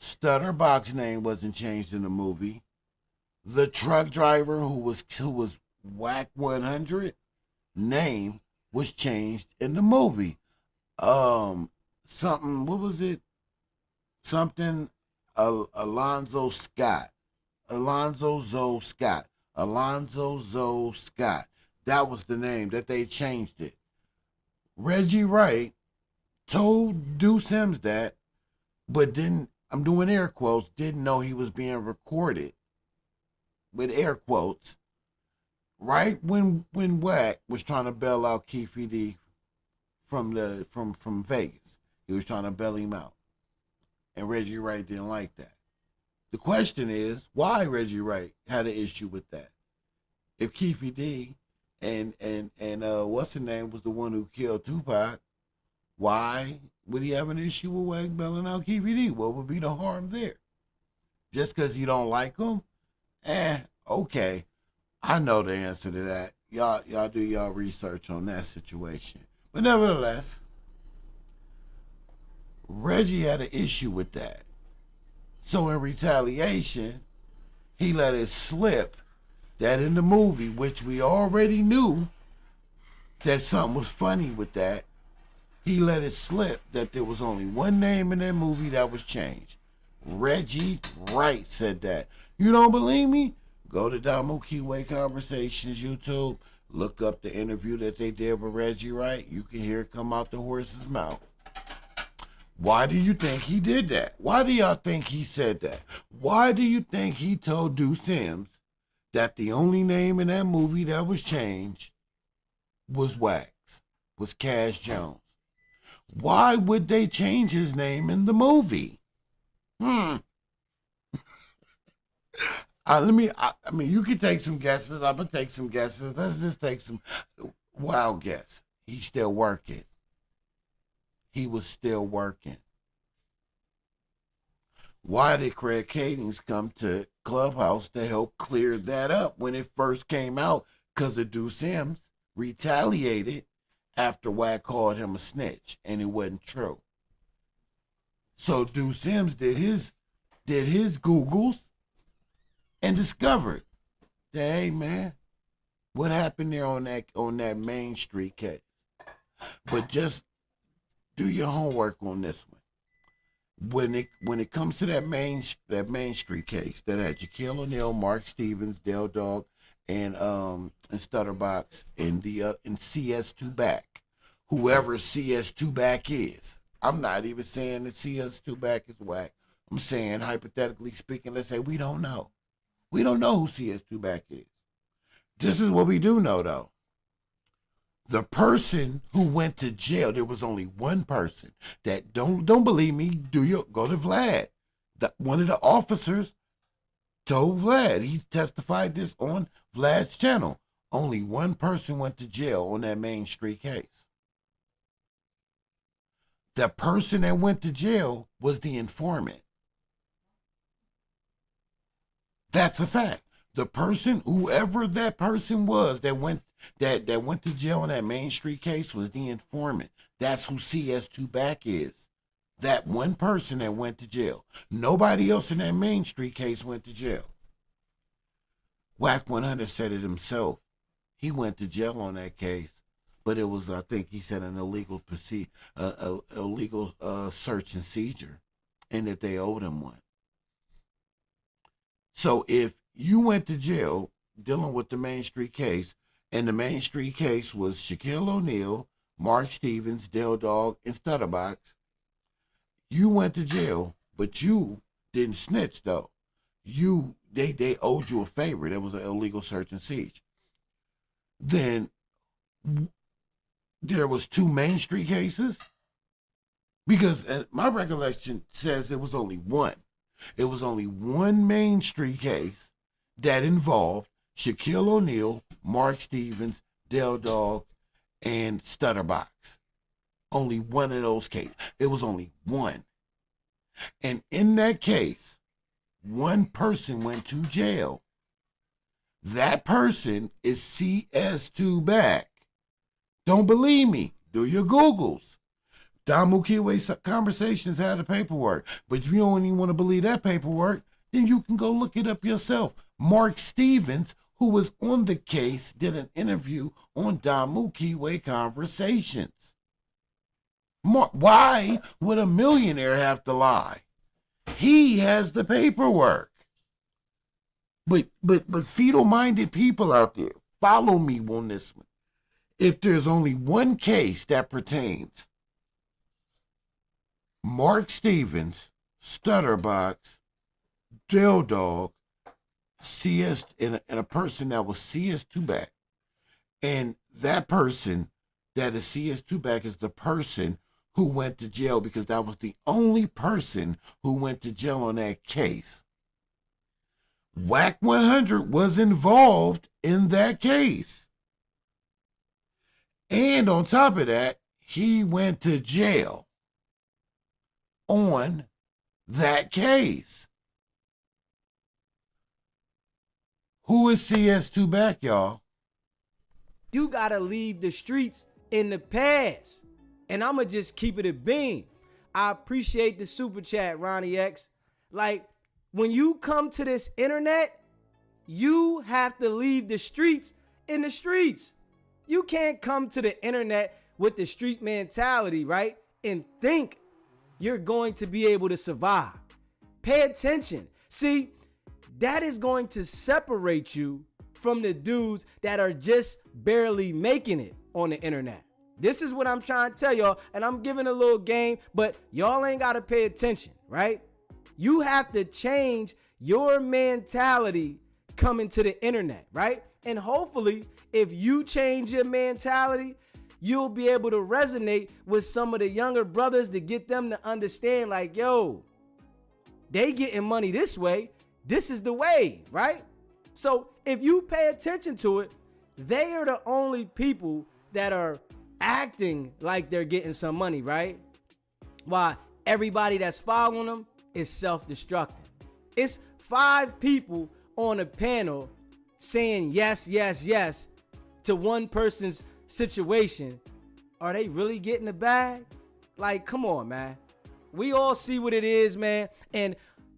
SBGBTV's name wasn't changed in the movie. The truck driver who was Wack 100 name was changed in the movie. Something, what was it? Something Alonzo Scott. Alonzo Zoe Scott. That was the name that they changed it. Reggie Wright told Deuce Sims that, but didn't, I'm doing air quotes, didn't know he was being recorded with air quotes right when Wack was trying to bail out Keefe D from Vegas. He was trying to bail him out. And Reggie Wright didn't like that. The question is, why Reggie Wright had an issue with that? If Keefe D and what's the name was the one who killed Tupac, why would he have an issue with Wack bailing out Keefe D? What would be the harm there? Just because you don't like him? Okay. I know the answer to that. Y'all do y'all research on that situation. But nevertheless, Reggie had an issue with that. So in retaliation, he let it slip that in the movie, which we already knew that something was funny with that, he let it slip that there was only one name in that movie that was changed. Reggie Wright said that. You don't believe me? Go to Damo Keyway Conversations YouTube. Look up the interview that they did with Reggie Wright. You can hear it come out the horse's mouth. Why do you think he did that? Why do y'all think he said that? Why do you think he told Deuce Sims that the only name in that movie that was changed was Wax, was Cash Jones? Why would they change his name in the movie? I mean, you can take some guesses. I'm going to take some guesses. Let's just take some wild guess. He's still working. He was still working. Why did Craig Cadings come to Clubhouse to help clear that up when it first came out? Because the Deuce Sims retaliated after Wack called him a snitch, and it wasn't true. So Deuce Sims did his Googles and discovered that, hey man, what happened there on that Main Street case? But just do your homework on this one. When it comes to that Main Street case that had Shaquille O'Neal, Mark Stevens, Dale Dog, and Stutterbox, and CS2BACK, whoever CS2BACK is. I'm not even saying that CS2BACK is whack. I'm saying, hypothetically speaking, let's say we don't know. We don't know who CS2BACK is. This is what we do know, though. The person who went to jail, there was only one person that don't believe me. Go to Vlad. One of the officers told Vlad. He testified this on Vlad's channel. Only one person went to jail on that Main Street case. The person that went to jail was the informant. That's a fact. The person, whoever that person was that went to jail in that Main Street case, was the informant. That's who CS2BACK is. That one person that went to jail. Nobody else in that Main Street case went to jail. Wack 100 said it himself. He went to jail on that case, but it was, I think he said, an illegal search and seizure, and that they owed him one. So if you went to jail dealing with the Main Street case, and the Main Street case was Shaquille O'Neal, Mark Stevens, Dale Dog, and Stutterbox, you went to jail, but you didn't snitch though. They owed you a favor. That was an illegal search and siege. Then there was 2 Main Street cases, because my recollection says there was only one. It was only one Main Street case that involved Shaquille O'Neal, Mark Stevens, Dale Dog, and Stutterbox. Only one of those cases. It was only one. And in that case, one person went to jail. That person is CS2BACK. Don't believe me? Do your Googles. Damu Kiwe's Conversations had the paperwork. But if you don't even want to believe that paperwork, then you can go look it up yourself. Mark Stevens, who was on the case, did an interview on Damu Kiwe Conversations. Why would a millionaire have to lie? He has the paperwork. But fetal-minded people out there, follow me on this one. If there's only one case that pertains, Mark Stevens, Stutterbox, Dale Dog, CS, and a person that was CS2BACK, and that person that is CS2BACK is the person who went to jail, because that was the only person who went to jail on that case. Wack 100 was involved in that case. And on top of that, he went to jail on that case. Who is CS2BACK, y'all? You gotta leave the streets in the past. And I'ma just keep it a beam. I appreciate the super chat, Ronnie X. Like, when you come to this internet, you have to leave the streets in the streets. You can't come to the internet with the street mentality, right? And think you're going to be able to survive. Pay attention. See, that is going to separate you from the dudes that are just barely making it on the internet. This is what I'm trying to tell y'all, and I'm giving a little game, but y'all ain't got to pay attention, right? You have to change your mentality coming to the internet, right? And hopefully, if you change your mentality, you'll be able to resonate with some of the younger brothers to get them to understand, like, yo, they getting money this way. This is the way, right? So if you pay attention to it, they are the only people that are acting like they're getting some money, right? While everybody that's following them is self-destructing. It's 5 people on a panel saying yes, yes, yes to one person's situation. Are they really getting the bag? Like, come on, man. We all see what it is, man. And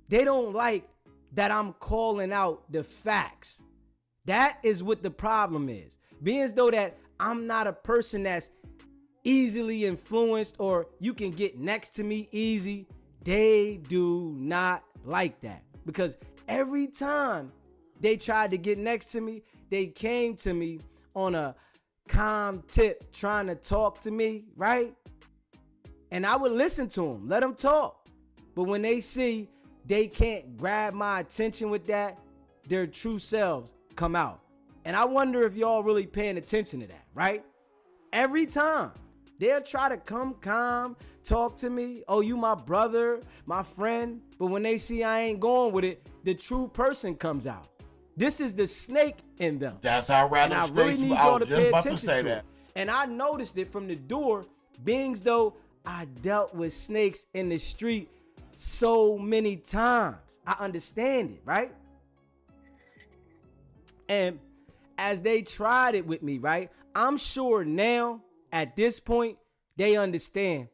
they don't like that I'm calling out the facts. That is what the problem is. Being as though that I'm not a person that's easily influenced or you can get next to me easy, they do not like that. Because every time they tried to get next to me, they came to me on a calm tip trying to talk to me, right? And I would listen to them, let them talk. But when they see they can't grab my attention with that, their true selves come out. And I wonder if y'all really paying attention to that, right? Every time they'll try to come calm, talk to me. Oh, you my brother, my friend. But when they see I ain't going with it, the true person comes out. This is the snake in them. That's how random and I really need y'all to pay attention to that. it. And I noticed it from the door, being as though I dealt with snakes in the street so many times. I understand it, right? And as they tried it with me, right? I'm sure now, at this point, they understand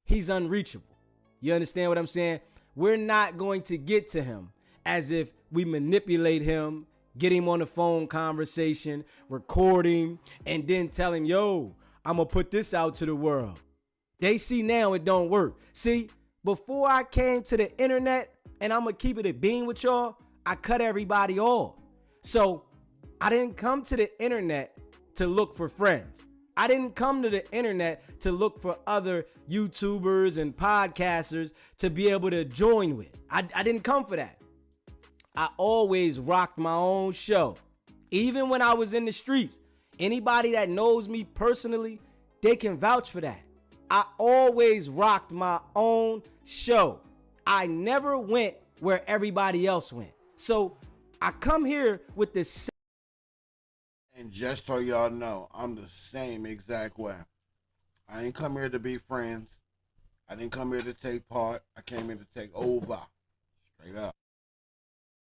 he's unreachable. You understand what I'm saying? We're not going to get to him as if we manipulate him, get him on a phone conversation, record him, and then tell him, yo, I'm going to put this out to the world. They see now it don't work. See, before I came to the internet, and I'm going to keep it a bean with y'all, I cut everybody off. So I didn't come to the internet to look for friends. I didn't come to the internet to look for other YouTubers and podcasters to be able to join with. I didn't come for that. I always rocked my own show. Even when I was in the streets, anybody that knows me personally, they can vouch for that. I always rocked my own show. I never went where everybody else went. So I come here with this. And just so y'all know, I'm the same exact way. I ain't come here to be friends. I didn't come here to take part. I came here to take over. Straight up.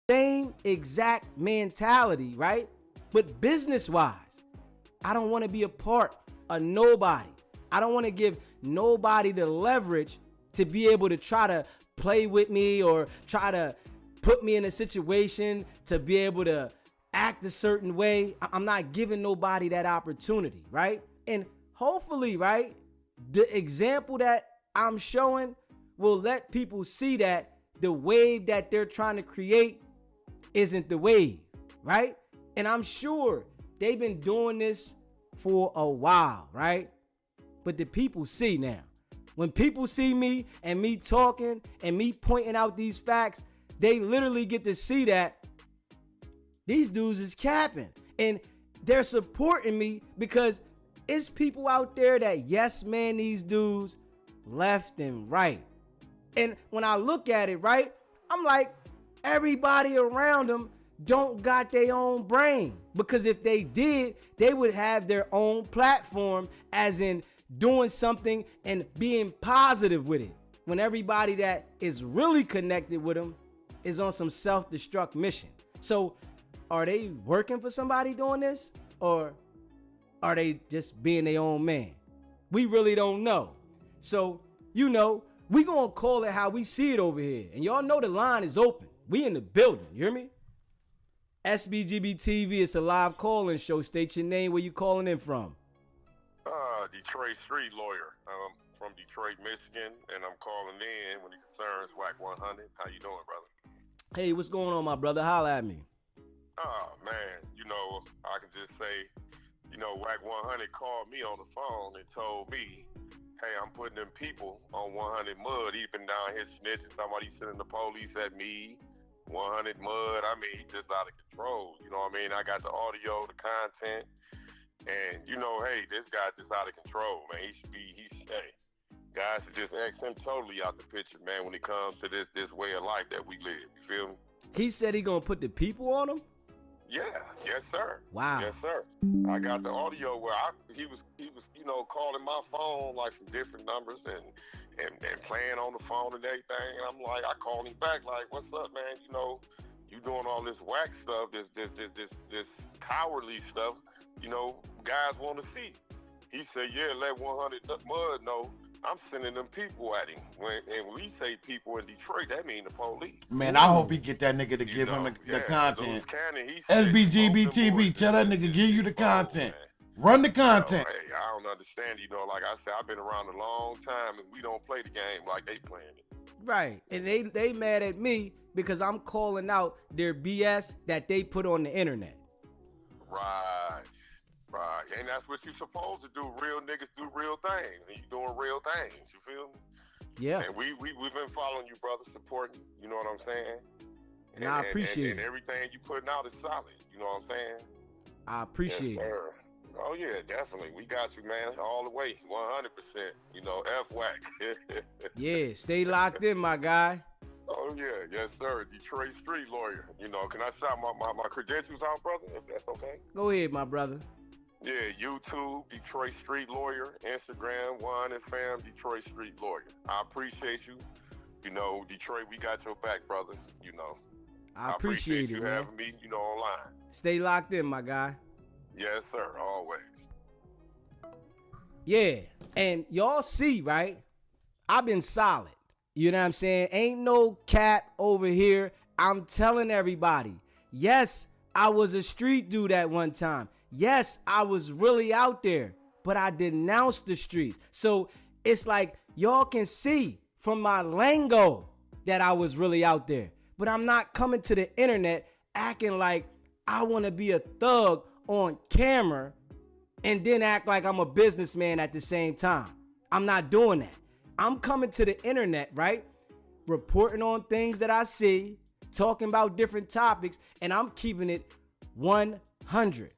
Same exact mentality, right? But business-wise, I don't want to be a part of nobody. I don't want to give nobody the leverage to be able to try to play with me or try to put me in a situation to be able to act a certain way. I'm not giving nobody that opportunity, right? And hopefully, right, the example that I'm showing will let people see that the wave that they're trying to create isn't the wave, right? And I'm sure they've been doing this for a while, right? But the people see now. When people see me and me talking and me pointing out these facts, they literally get to see that these dudes is capping. And they're supporting me because it's people out there that yes man these dudes left and right. And when I look at it, right, I'm like, everybody around them don't got their own brain. Because if they did, they would have their own platform, as in doing something and being positive with it. When everybody that is really connected with them is on some self-destruct mission. So are they working for somebody doing this? Or are they just being their own man? We really don't know. So, you know, we gonna call it how we see it over here. And y'all know the line is open. We in the building, you hear me? SBGBTV, it's a live call-in show. State your name, where you calling in from. Detroit street lawyer. I'm from Detroit, Michigan, and I'm calling in when it concerns WAC 100. How you doing, brother? Hey, what's going on, my brother? Holla at me. Oh, man, you know, I can just say, you know, WAC 100 called me on the phone and told me, hey, I'm putting them people on 100 mud. He's been down here snitching. Somebody sending the police at me. 100 mud. I mean, he's just out of control. You know what I mean? I got the audio, the content. And, you know, hey, this guy's just out of control, man. Hey, guys should just X him totally out the picture, man, when it comes to this way of life that we live. You feel me? He said he gonna put the people on him? Yeah, yes, sir. Wow. Yes, sir. I got the audio where he was, you know, calling my phone like from different numbers and playing on the phone and everything. And I'm like, I called him back like, what's up, man? You know, you doing all this whack stuff, this cowardly stuff. You know, guys want to see. He said, yeah, let 100 Mud know. I'm sending them people at him. And we say people in Detroit, that mean the police. Man, I hope he get that nigga to give him the content. SBGBTV, tell that nigga give you the content. Run the content. Hey, I don't understand. You know, like I said, I've been around a long time, and we don't play the game like they playing it. Right, and they mad at me because I'm calling out their BS that they put on the internet. Right. Right, and that's what you're supposed to do. Real niggas do real things, and you doing real things. You feel me? Yeah. And we've been following you, brother, supporting you. You know what I'm saying? And I appreciate and it. everything you putting out is solid. You know what I'm saying? I appreciate it. Oh yeah, definitely. We got you, man, all the way, 100%. You know, F-Whack. Yeah, stay locked in, my guy. Oh yeah, yes sir. Detroit street lawyer. You know, can I shout my credentials out, brother? If that's okay. Go ahead, my brother. Yeah, YouTube, Detroit Street Lawyer, Instagram, Wine and Fam, Detroit Street Lawyer. I appreciate you. You know, Detroit, we got your back, brother. You know. I appreciate you man. having me, you know, online. Stay locked in, my guy. Yes, sir, always. Yeah, and y'all see, right? I've been solid. You know what I'm saying? Ain't no cap over here. I'm telling everybody, yes, I was a street dude at one time. Yes, I was really out there, but I denounced the streets. So it's like y'all can see from my lingo that I was really out there. But I'm not coming to the internet acting like I want to be a thug on camera and then act like I'm a businessman at the same time. I'm not doing that. I'm coming to the internet, right? Reporting on things that I see, talking about different topics, and I'm keeping it 100.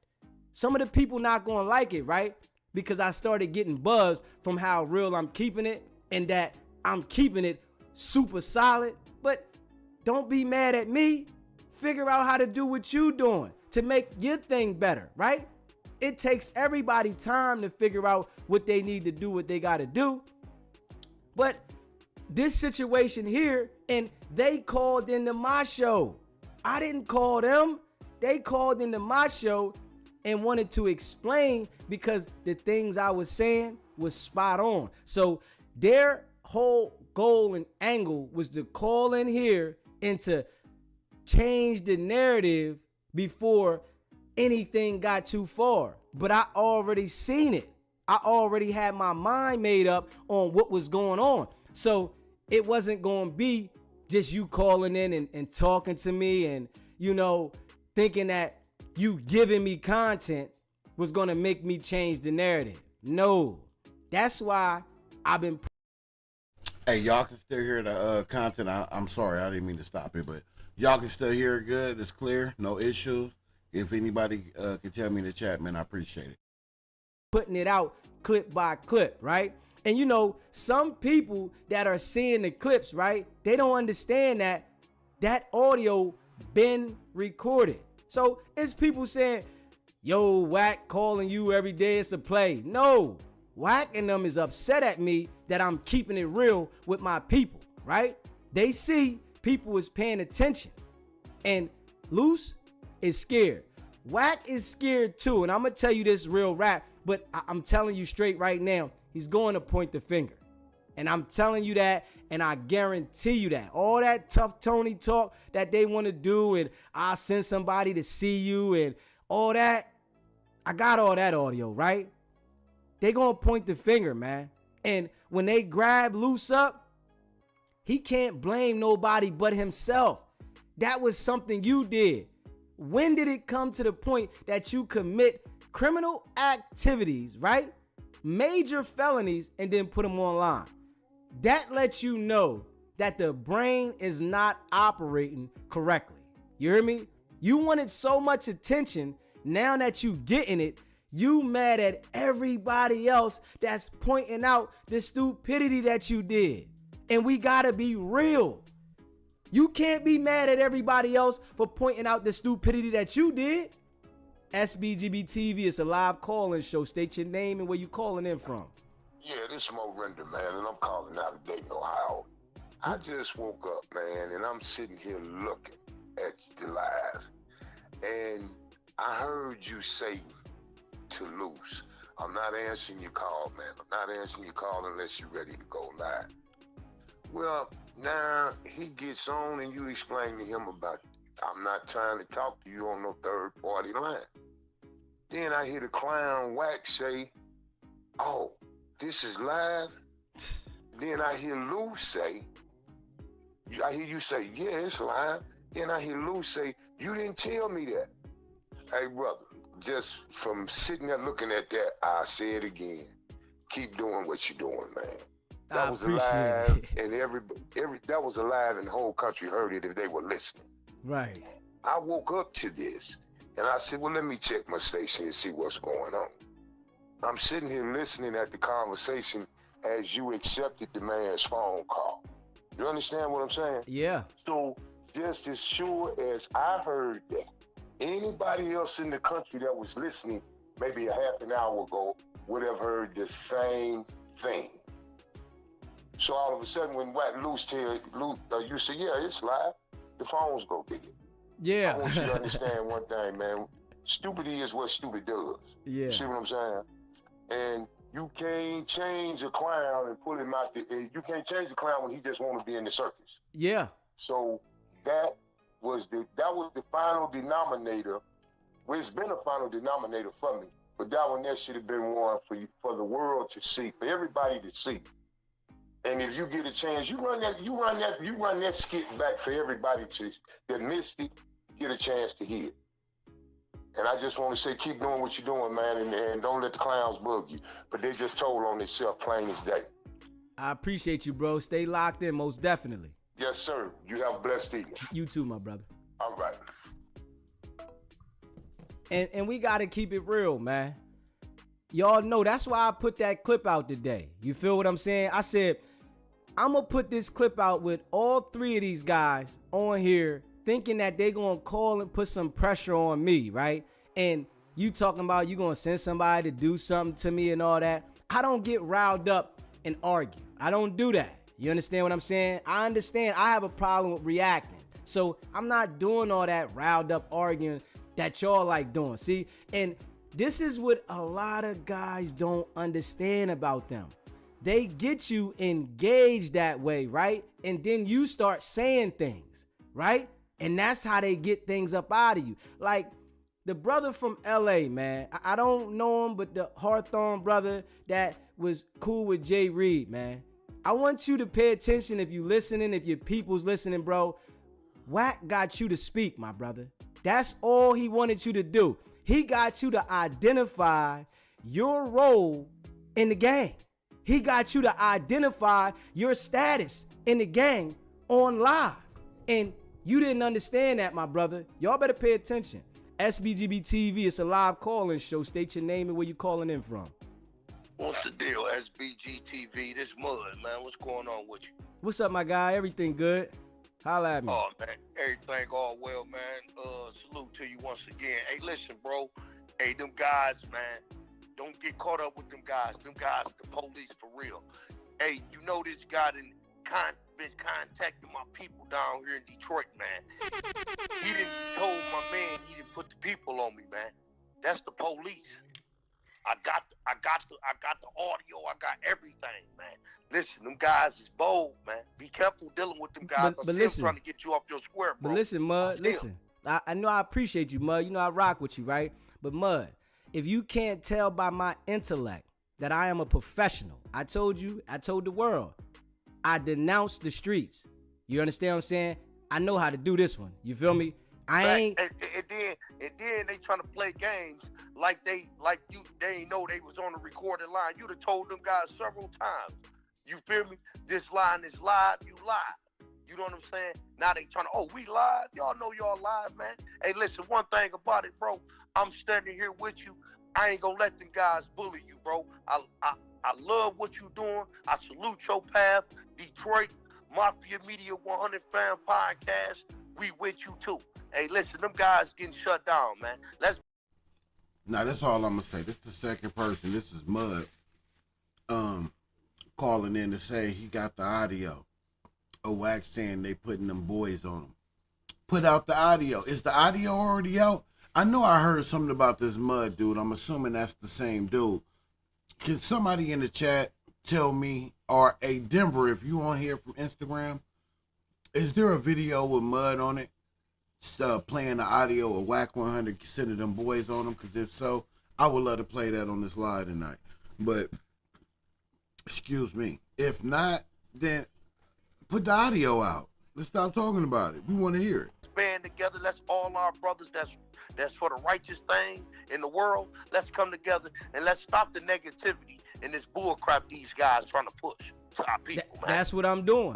Some of the people not gonna like it, right? Because I started getting buzzed from how real I'm keeping it and that I'm keeping it super solid. But don't be mad at me. Figure out how to do what you doing to make your thing better, right? It takes everybody time to figure out what they need to do, what they gotta do. But this situation here, and they called into my show. I didn't call them. They called into my show and wanted to explain because the things I was saying was spot on. So their whole goal and angle was to call in here and to change the narrative before anything got too far. But I already seen it. I already had my mind made up on what was going on. So it wasn't going to be just you calling in and talking to me and, you know, thinking that you giving me content was going to make me change the narrative. No, that's why I've been. Hey, y'all can still hear the content. I'm sorry, I didn't mean to stop it, but y'all can still hear it good. It's clear, no issues. If anybody can tell me in the chat, man, I appreciate it. Putting it out clip by clip, right? And you know, some people that are seeing the clips, right? They don't understand that audio been recorded. So it's people saying, yo, Whack calling you every day, it's a play. No, Whack and them is upset at me that I'm keeping it real with my people, right? They see people is paying attention. And Loose is scared. Whack is scared too. And I'm going to tell you this real rap, but I'm telling you straight right now, he's going to point the finger. And I'm telling you that, and I guarantee you that. All that tough Tony talk that they want to do, and I'll send somebody to see you and all that. I got all that audio, right? They going to point the finger, man. And when they grab Loose up, he can't blame nobody but himself. That was something you did. When did it come to the point that you commit criminal activities, right? Major felonies, and then put them online? That lets you know that the brain is not operating correctly. You hear me? You wanted so much attention. Now that you getting it, you mad at everybody else that's pointing out the stupidity that you did. And we gotta be real. You can't be mad at everybody else for pointing out the stupidity that you did. SBGBTV is a live call-in show. State your name and where you calling in from. Yeah, this is Mo Render, man, and I'm calling out of Dayton, Ohio. I just woke up, man, and I'm sitting here looking at the live, and I heard you say to lose. I'm not answering your call, man. I'm not answering your call unless you're ready to go live. Well, now he gets on and you explain to him about, I'm not trying to talk to you on no third party line. Then I hear the clown Wack say, oh, this is live. Then I hear Lou say, I hear you say, yeah, it's live. Then I hear Lou say, you didn't tell me that. Hey, brother, just from sitting there looking at that, I say it again. Keep doing what you're doing, man. That was alive, and every that was alive, and the whole country heard it if they were listening. Right. I woke up to this, and I said, well, let me check my station and see what's going on. I'm sitting here listening at the conversation as you accepted the man's phone call. You understand what I'm saying? Yeah. So just as sure as I heard that, anybody else in the country that was listening maybe a half an hour ago would have heard the same thing. So all of a sudden when Lou you say, yeah, it's live, the phones go dead. Yeah. I want you to understand one thing, man. Stupidity is what stupid does. Yeah. See what I'm saying? And you can't change a clown and pull him out. You can't change a clown when he just want to be in the circus. Yeah. So that was the final denominator. Well, it's been a final denominator for me, but that one there should have been one for the world to see, for everybody to see. And if you get a chance, you run that skit back for everybody that missed it, get a chance to hear it. And I just want to say, keep doing what you're doing, man, and don't let the clowns bug you. But they just told on themselves plain as day. I appreciate you, bro. Stay locked in, most definitely. Yes, sir. You have a blessed evening. You too, my brother. All right. And we got to keep it real, man. Y'all know that's why I put that clip out today. You feel what I'm saying? I said, I'm going to put this clip out with all three of these guys on here thinking that they going to call and put some pressure on me, right? And you talking about you going to send somebody to do something to me and all that. I don't get riled up and argue. I don't do that. You understand what I'm saying? I understand I have a problem with reacting. So I'm not doing all that riled up arguing that y'all like doing. See, and this is what a lot of guys don't understand about them. They get you engaged that way, right? And then you start saying things, right? And that's how they get things up out of you. Like the brother from LA, man. I don't know him, but the Hawthorne brother that was cool with Jay Reed, man. I want you to pay attention if you listening, if your people's listening, bro. Wack got you to speak, my brother. That's all he wanted you to do. He got you to identify your role in the gang. He got you to identify your status in the gang on live. And you didn't understand that, my brother. Y'all better pay attention. SBGBTV, it's a live call-in show. State your name and where you calling in from. What's the deal, SBGTV? This Mud, man. What's going on with you? What's up, my guy? Everything good? Holla at me. Oh, man. Everything all well, man. Salute to you once again. Hey, listen, bro. Hey, them guys, man. Don't get caught up with them guys. Them guys, the police for real. Hey, you know this guy been contacting my people down here in Detroit, man. He didn't told my man he didn't put the people on me, man. That's the police. I got the audio. I got everything, man. Listen, them guys is bold, man. Be careful dealing with them guys. But listen, trying to get you off your square, bro. But listen, Mud, listen. I know I appreciate you, Mud. You know I rock with you, right? But Mud, if you can't tell by my intellect that I am a professional, I told the world, I denounce the streets. You understand what I'm saying? I know how to do this one. You feel me? And then they trying to play games like they ain't know they was on the recorded line. You'd have told them guys several times. You feel me? This line is live, you live. You know what I'm saying? Now they trying to, we live? Y'all know y'all live, man. Hey, listen, one thing about it, bro. I'm standing here with you. I ain't gonna let them guys bully you, bro. I love what you doing. I salute your path. Detroit, Mafia Media 100 Fan Podcast, we with you too. Hey, listen, them guys getting shut down, man. Let's. Now that's all I'm gonna say. This is the second person. This is Mud. Calling in to say he got the audio. Wax saying they putting them boys on him. Put out the audio. Is the audio already out? I know I heard something about this Mud dude. I'm assuming that's the same dude. Can somebody in the chat tell me, or a Denver, if you on here from Instagram, is there a video with Mud on it? Playing the audio of Whack 100 sending them boys on them? Because if so, I would love to play that on this live tonight. But, excuse me. If not, then put the audio out. Let's stop talking about it. We want to hear it. Band together. Let's all our brothers that's for the righteous thing in the world. Let's come together and let's stop the negativity and this bull crap these guys trying to push to our people, man. That's what I'm doing.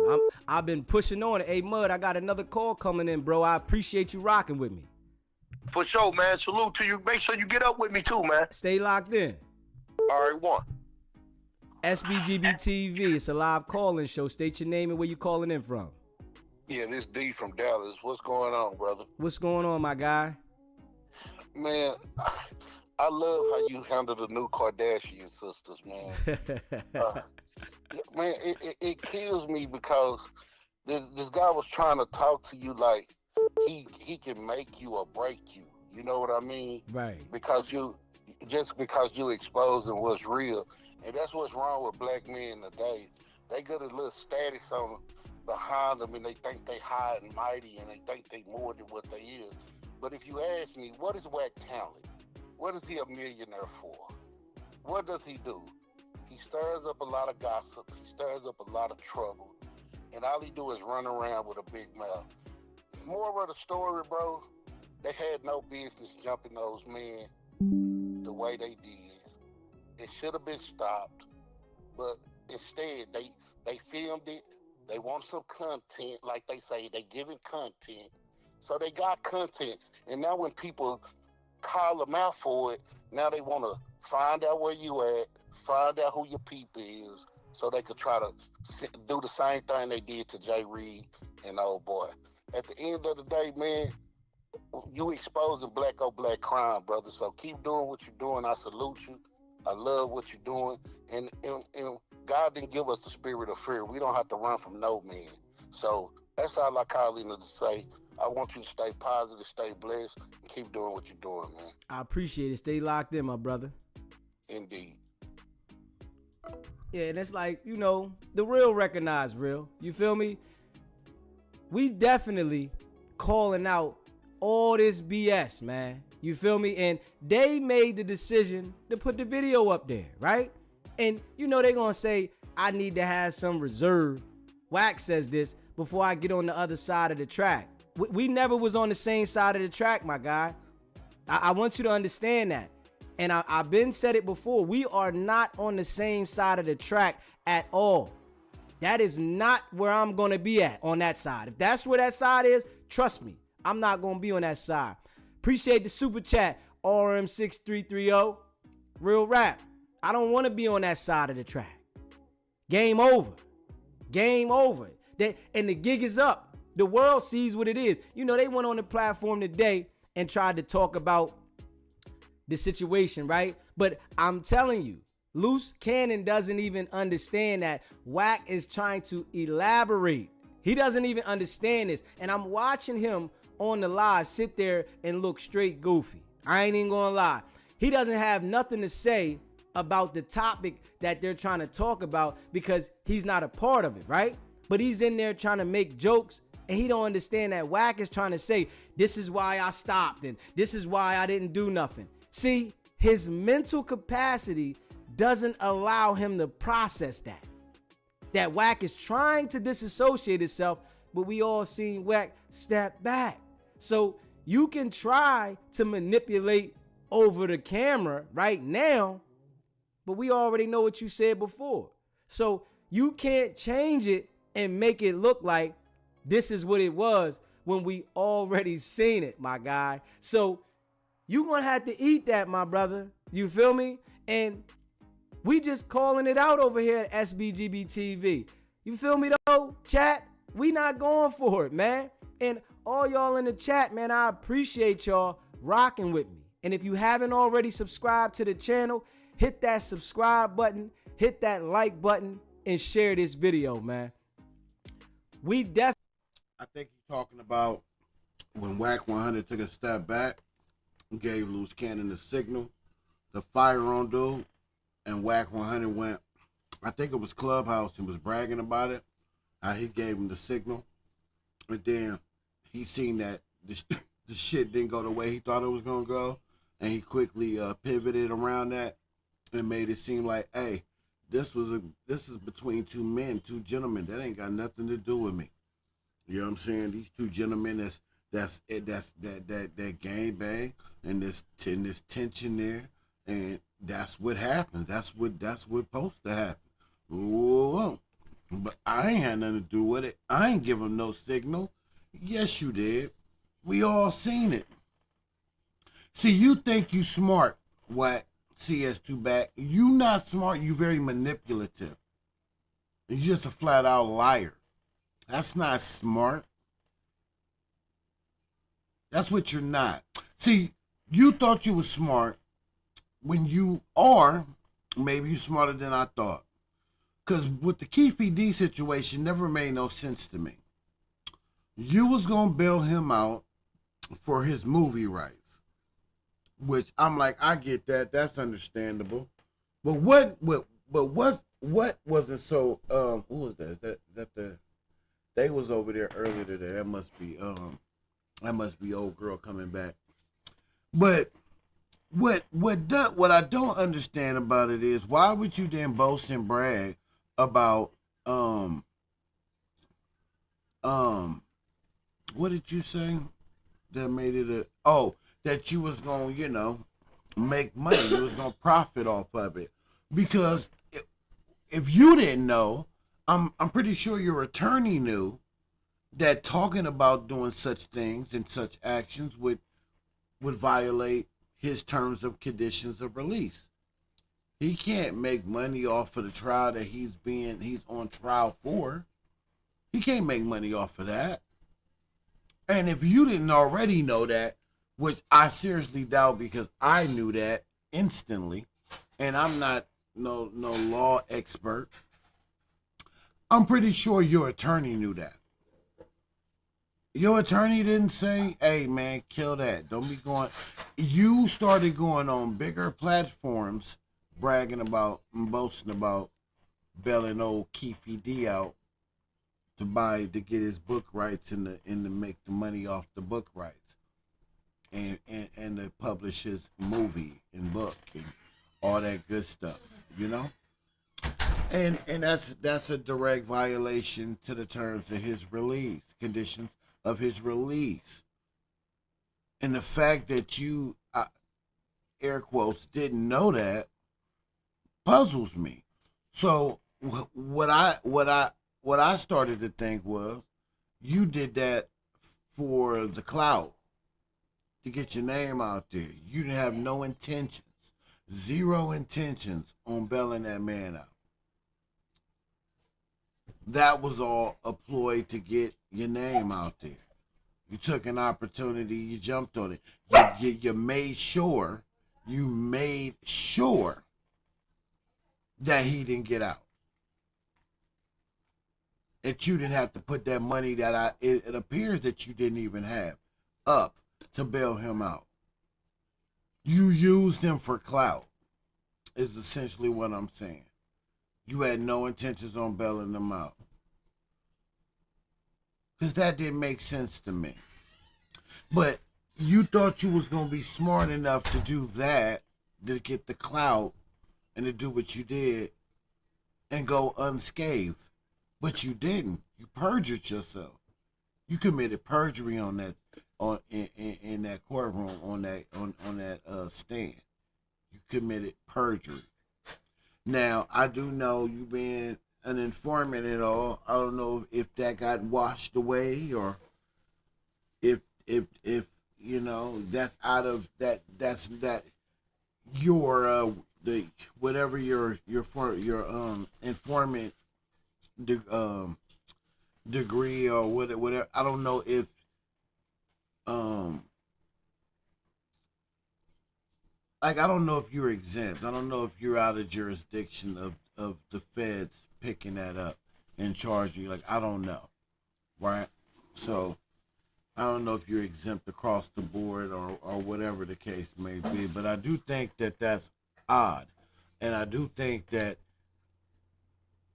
I've been pushing on it. Hey, Mud, I got another call coming in, bro. I appreciate you rocking with me. For sure, man. Salute to you. Make sure you get up with me too, man. Stay locked in. All right, one. SBGBTV. It's a live call-in show. State your name and where you calling in from. Yeah, this D from Dallas. What's going on, brother? What's going on, my guy? Man, I love how you handle the new Kardashian sisters, man. Man, it kills me because this guy was trying to talk to you like he can make you or break you. You know what I mean? Right. Because you exposing what's real. And that's what's wrong with black men today. They get a little status on behind them and they think they high and mighty and they think they more than what they is. But if you ask me, what is Whack talent? What is he a millionaire for? What does he do? He stirs up a lot of gossip. He stirs up a lot of trouble. And all he do is run around with a big mouth. Moral of the story, bro, they had no business jumping those men the way they did. It should have been stopped. But instead, they filmed it. They want some content, like they say. They giving content. So they got content. And now when people call them out for it, now they want to find out where you at, find out who your people is, so they could try to do the same thing they did to Jay Reed and old boy. At the end of the day, man, you exposing black on black crime, brother. So keep doing what you're doing. I salute you. I love what you're doing. And God didn't give us the spirit of fear. We don't have to run from no man. So that's all I call in to say. I want you to stay positive, stay blessed, and keep doing what you're doing, man. I appreciate it. Stay locked in, my brother. Indeed. Yeah, and it's like, you know, the real recognize real. You feel me? We definitely calling out all this BS, man. You feel me? And they made the decision to put the video up there, right? And you know they gonna say, I need to have some reserve. Wax says this before I get on the other side of the track. We never was on the same side of the track, my guy. I want you to understand that. And I've been said it before. We are not on the same side of the track at all. That is not where I'm going to be at on that side. If that's where that side is, trust me, I'm not going to be on that side. Appreciate the super chat, RM6330. Real rap. I don't want to be on that side of the track. Game over. Game over. And the gig is up. The world sees what it is. You know, they went on the platform today and tried to talk about the situation, right? But I'm telling you, Loose Cannon doesn't even understand that Whack is trying to elaborate. He doesn't even understand this. And I'm watching him on the live sit there and look straight goofy. I ain't even gonna lie. He doesn't have nothing to say about the topic that they're trying to talk about because he's not a part of it, right? But he's in there trying to make jokes. And he don't understand that Whack is trying to say, this is why I stopped and this is why I didn't do nothing. See, his mental capacity doesn't allow him to process that. That Whack is trying to disassociate himself, but we all seen Whack step back. So you can try to manipulate over the camera right now, but we already know what you said before. So you can't change it and make it look like this is what it was when we already seen it, my guy. So you gonna have to eat that, my brother. You feel me? And we just calling it out over here at SBGBTV. You feel me though, chat? We not going for it, man. And all y'all in the chat, man, I appreciate y'all rocking with me. And if you haven't already subscribed to the channel, hit that subscribe button, hit that like button, and share this video, man. We definitely. I think he's talking about when Whack 100 took a step back, gave Loose Cannon the signal to fire on dude, and Whack 100 went, I think it was Clubhouse, and was bragging about it. He gave him the signal, and then he seen that the shit didn't go the way he thought it was gonna go, and he quickly pivoted around that and made it seem like, hey, this is between two men, two gentlemen. That ain't got nothing to do with me. You know what I'm saying? These two gentlemen, that's gang bang and this tension there, and that's what happens. That's what's supposed to happen. Whoa. But I ain't had nothing to do with it. I ain't give him no signal. Yes, you did. We all seen it. See, you think you smart, Whack, CS2BACK. You not smart. You very manipulative. You're just a flat out liar. That's not smart. That's what you're not. See, you thought you were smart when you are, maybe you're smarter than I thought. Because with the Keefe D situation, never made no sense to me. You was going to bail him out for his movie rights, which I'm like, I get that. That's understandable. But what wasn't so, who was that? They was over there earlier today. That must be old girl coming back. But what I don't understand about it is, why would you then boast and brag about what did you say that made it that you was gonna, make money, you was gonna profit off of it? Because if you didn't know, I'm pretty sure your attorney knew that talking about doing such things and such actions would violate his terms of conditions of release. He can't make money off of the trial that he's on trial for. He can't make money off of that. And if you didn't already know that, which I seriously doubt, because I knew that instantly, and I'm not no law expert, I'm pretty sure your attorney knew that. Your attorney didn't say, hey man, kill that. Don't be going. You started going on bigger platforms, bragging about and boasting about bailing old Keefe D out to get his book rights and to make the money off the book rights and to publish his movie and book and all that good stuff, And that's a direct violation to the terms of his release, conditions of his release. And the fact that you, air quotes, didn't know that puzzles me. So what I started to think was, you did that for the clout, to get your name out there. You didn't have no intentions, zero intentions on bailing that man out. That was all a ploy to get your name out there. You took an opportunity, you jumped on it. You made sure that he didn't get out. That you didn't have to put that money that it appears that you didn't even have up to bail him out. You used him for clout, is essentially what I'm saying. You had no intentions on bailing them out. Because that didn't make sense to me. But you thought you was going to be smart enough to do that, to get the clout, and to do what you did, and go unscathed. But you didn't. You perjured yourself. You committed perjury on that, in that courtroom, on that stand. You committed perjury. Now, I do know you being an informant and all. I don't know if that got washed away, or if that's out of that's your the whatever your informant degree or whatever. I don't know if like I don't know if you're exempt. I don't know if you're out of jurisdiction of the feds picking that up and charging you. Like I don't know, right? So I don't know if you're exempt across the board or whatever the case may be. But I do think that that's odd, and I do think that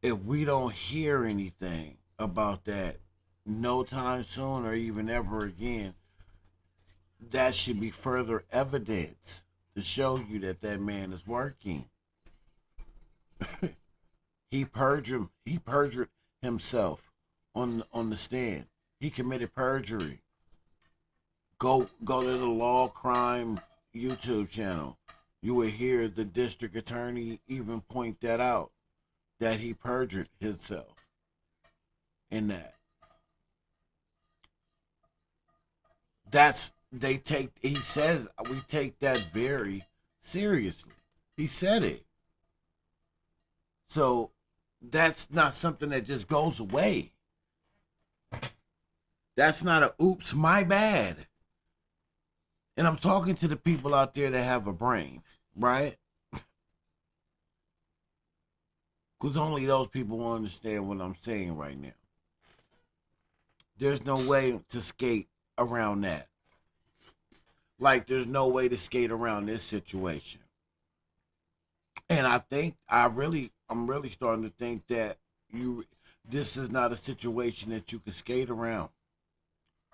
if we don't hear anything about that no time soon or even ever again, that should be further evidence to show you that that man is working. He perjured himself on the stand. He committed perjury. Go to the Law Crime YouTube channel. You will hear the district attorney even point that out, that he perjured himself in that. He says we take that very seriously. He said it. So that's not something that just goes away. That's not a oops, my bad. And I'm talking to the people out there that have a brain, right? Because only those people will understand what I'm saying right now. There's no way to skate around that. Like, there's no way to skate around this situation. And I think I'm really starting to think that this is not a situation that you can skate around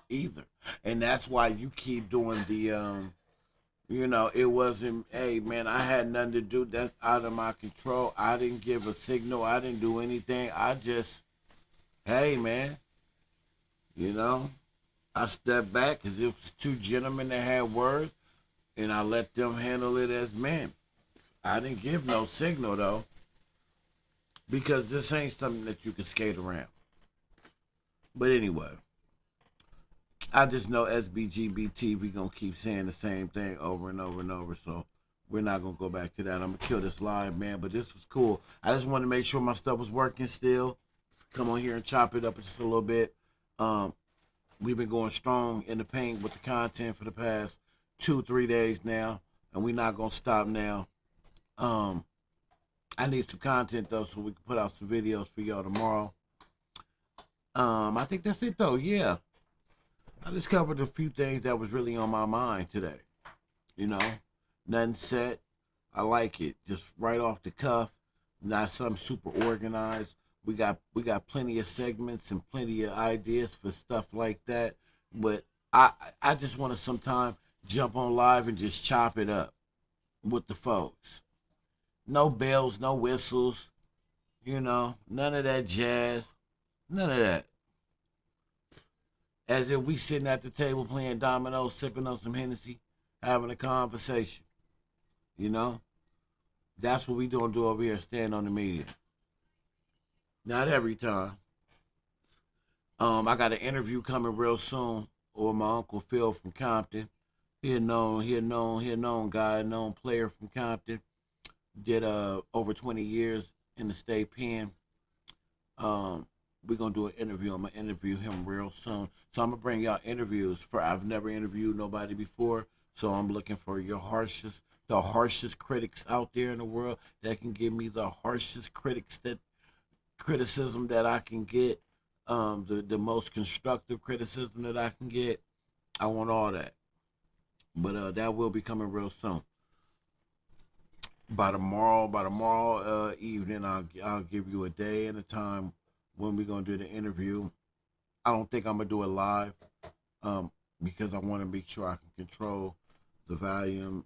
either. And that's why you keep doing the it wasn't, hey man, I had nothing to do, that's out of my control. I didn't give a signal, I didn't do anything. I just, hey man, I stepped back because it was two gentlemen that had words, and I let them handle it as men. I didn't give no signal, though, because this ain't something that you can skate around. But anyway, I just know SBGBTV going to keep saying the same thing over and over and over, so we're not going to go back to that. I'm going to kill this live, man, but this was cool. I just wanted to make sure my stuff was working still. Come on here and chop it up just a little bit. We've been going strong in the paint with the content for the past 2-3 days now, and we're not going to stop now. I need some content, though, so we can put out some videos for y'all tomorrow. I think that's it, though. Yeah. I just covered a few things that was really on my mind today. Nothing set. I like it. Just right off the cuff. Not something super organized. We got plenty of segments and plenty of ideas for stuff like that. But I just want to sometime jump on live and just chop it up with the folks. No bells, no whistles, none of that jazz, none of that. As if we sitting at the table playing dominoes, sipping on some Hennessy, having a conversation. That's what we don't do over here, stand on the media. Not every time. I got an interview coming real soon with my Uncle Phil from Compton. He a known guy, a known player from Compton. Did over 20 years in the state pen. We're gonna do an interview. I'm gonna interview him real soon. So I'm gonna bring y'all interviews. I've never interviewed nobody before, so I'm looking for the harshest critics out there in the world that can give me the harshest criticism that I can get, the most constructive criticism that I can get. I want all that. But that will be coming real soon. By tomorrow evening, I'll give you a day and a time when we're gonna do the interview. I don't think I'm gonna do it live, because I want to make sure I can control the volume,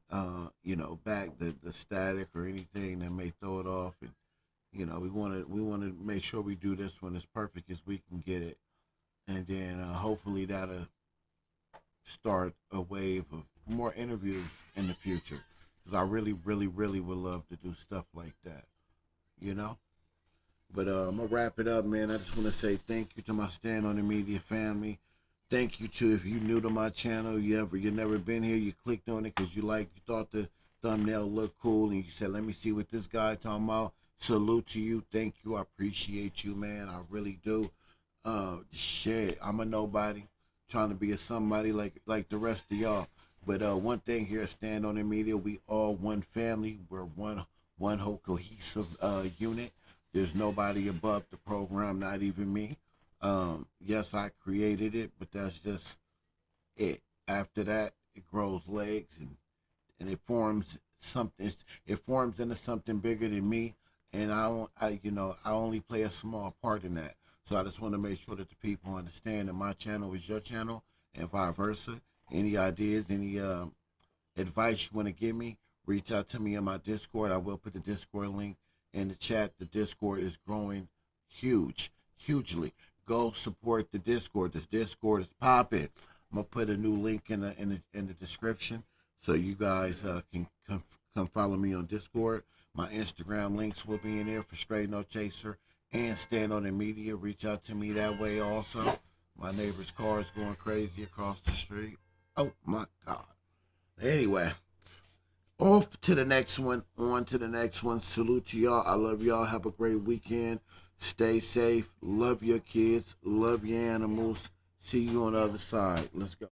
back the static or anything that may throw it off. And we want to make sure we do this one as perfect as we can get it, and then hopefully that'll start a wave of more interviews in the future. Because I really, really, really would love to do stuff like that, But I'm going to wrap it up, man. I just want to say thank you to my Stand on the Media family. Thank you to, if you're new to my channel, you've never been here, you clicked on it because you thought the thumbnail looked cool, and you said, let me see what this guy talking about. Salute to you. Thank you. I appreciate you, man. I really do. Shit, I'm a nobody trying to be a somebody like the rest of y'all. But one thing here at Stand On The Media, we all one family. We're one whole cohesive unit. There's nobody above the program, not even me. Yes, I created it, but that's just it. After that, it grows legs and it forms something. It forms into something bigger than me, and I only play a small part in that. So I just want to make sure that the people understand that my channel is your channel, and vice versa. Any ideas, any advice you want to give me, reach out to me in my Discord. I will put the Discord link in the chat. The Discord is growing hugely. Go support the Discord. This Discord is popping. I'm gonna put a new link in the description so you guys can come follow me on Discord. My Instagram links will be in there for Straight No Chaser and Stand On The Media. Reach out to me that way also. My neighbor's car is going crazy across the street. Oh my God. Anyway, off to the next one. On to the next one. Salute to y'all. I love y'all. Have a great weekend. Stay safe. Love your kids. Love your animals. See you on the other side. Let's go.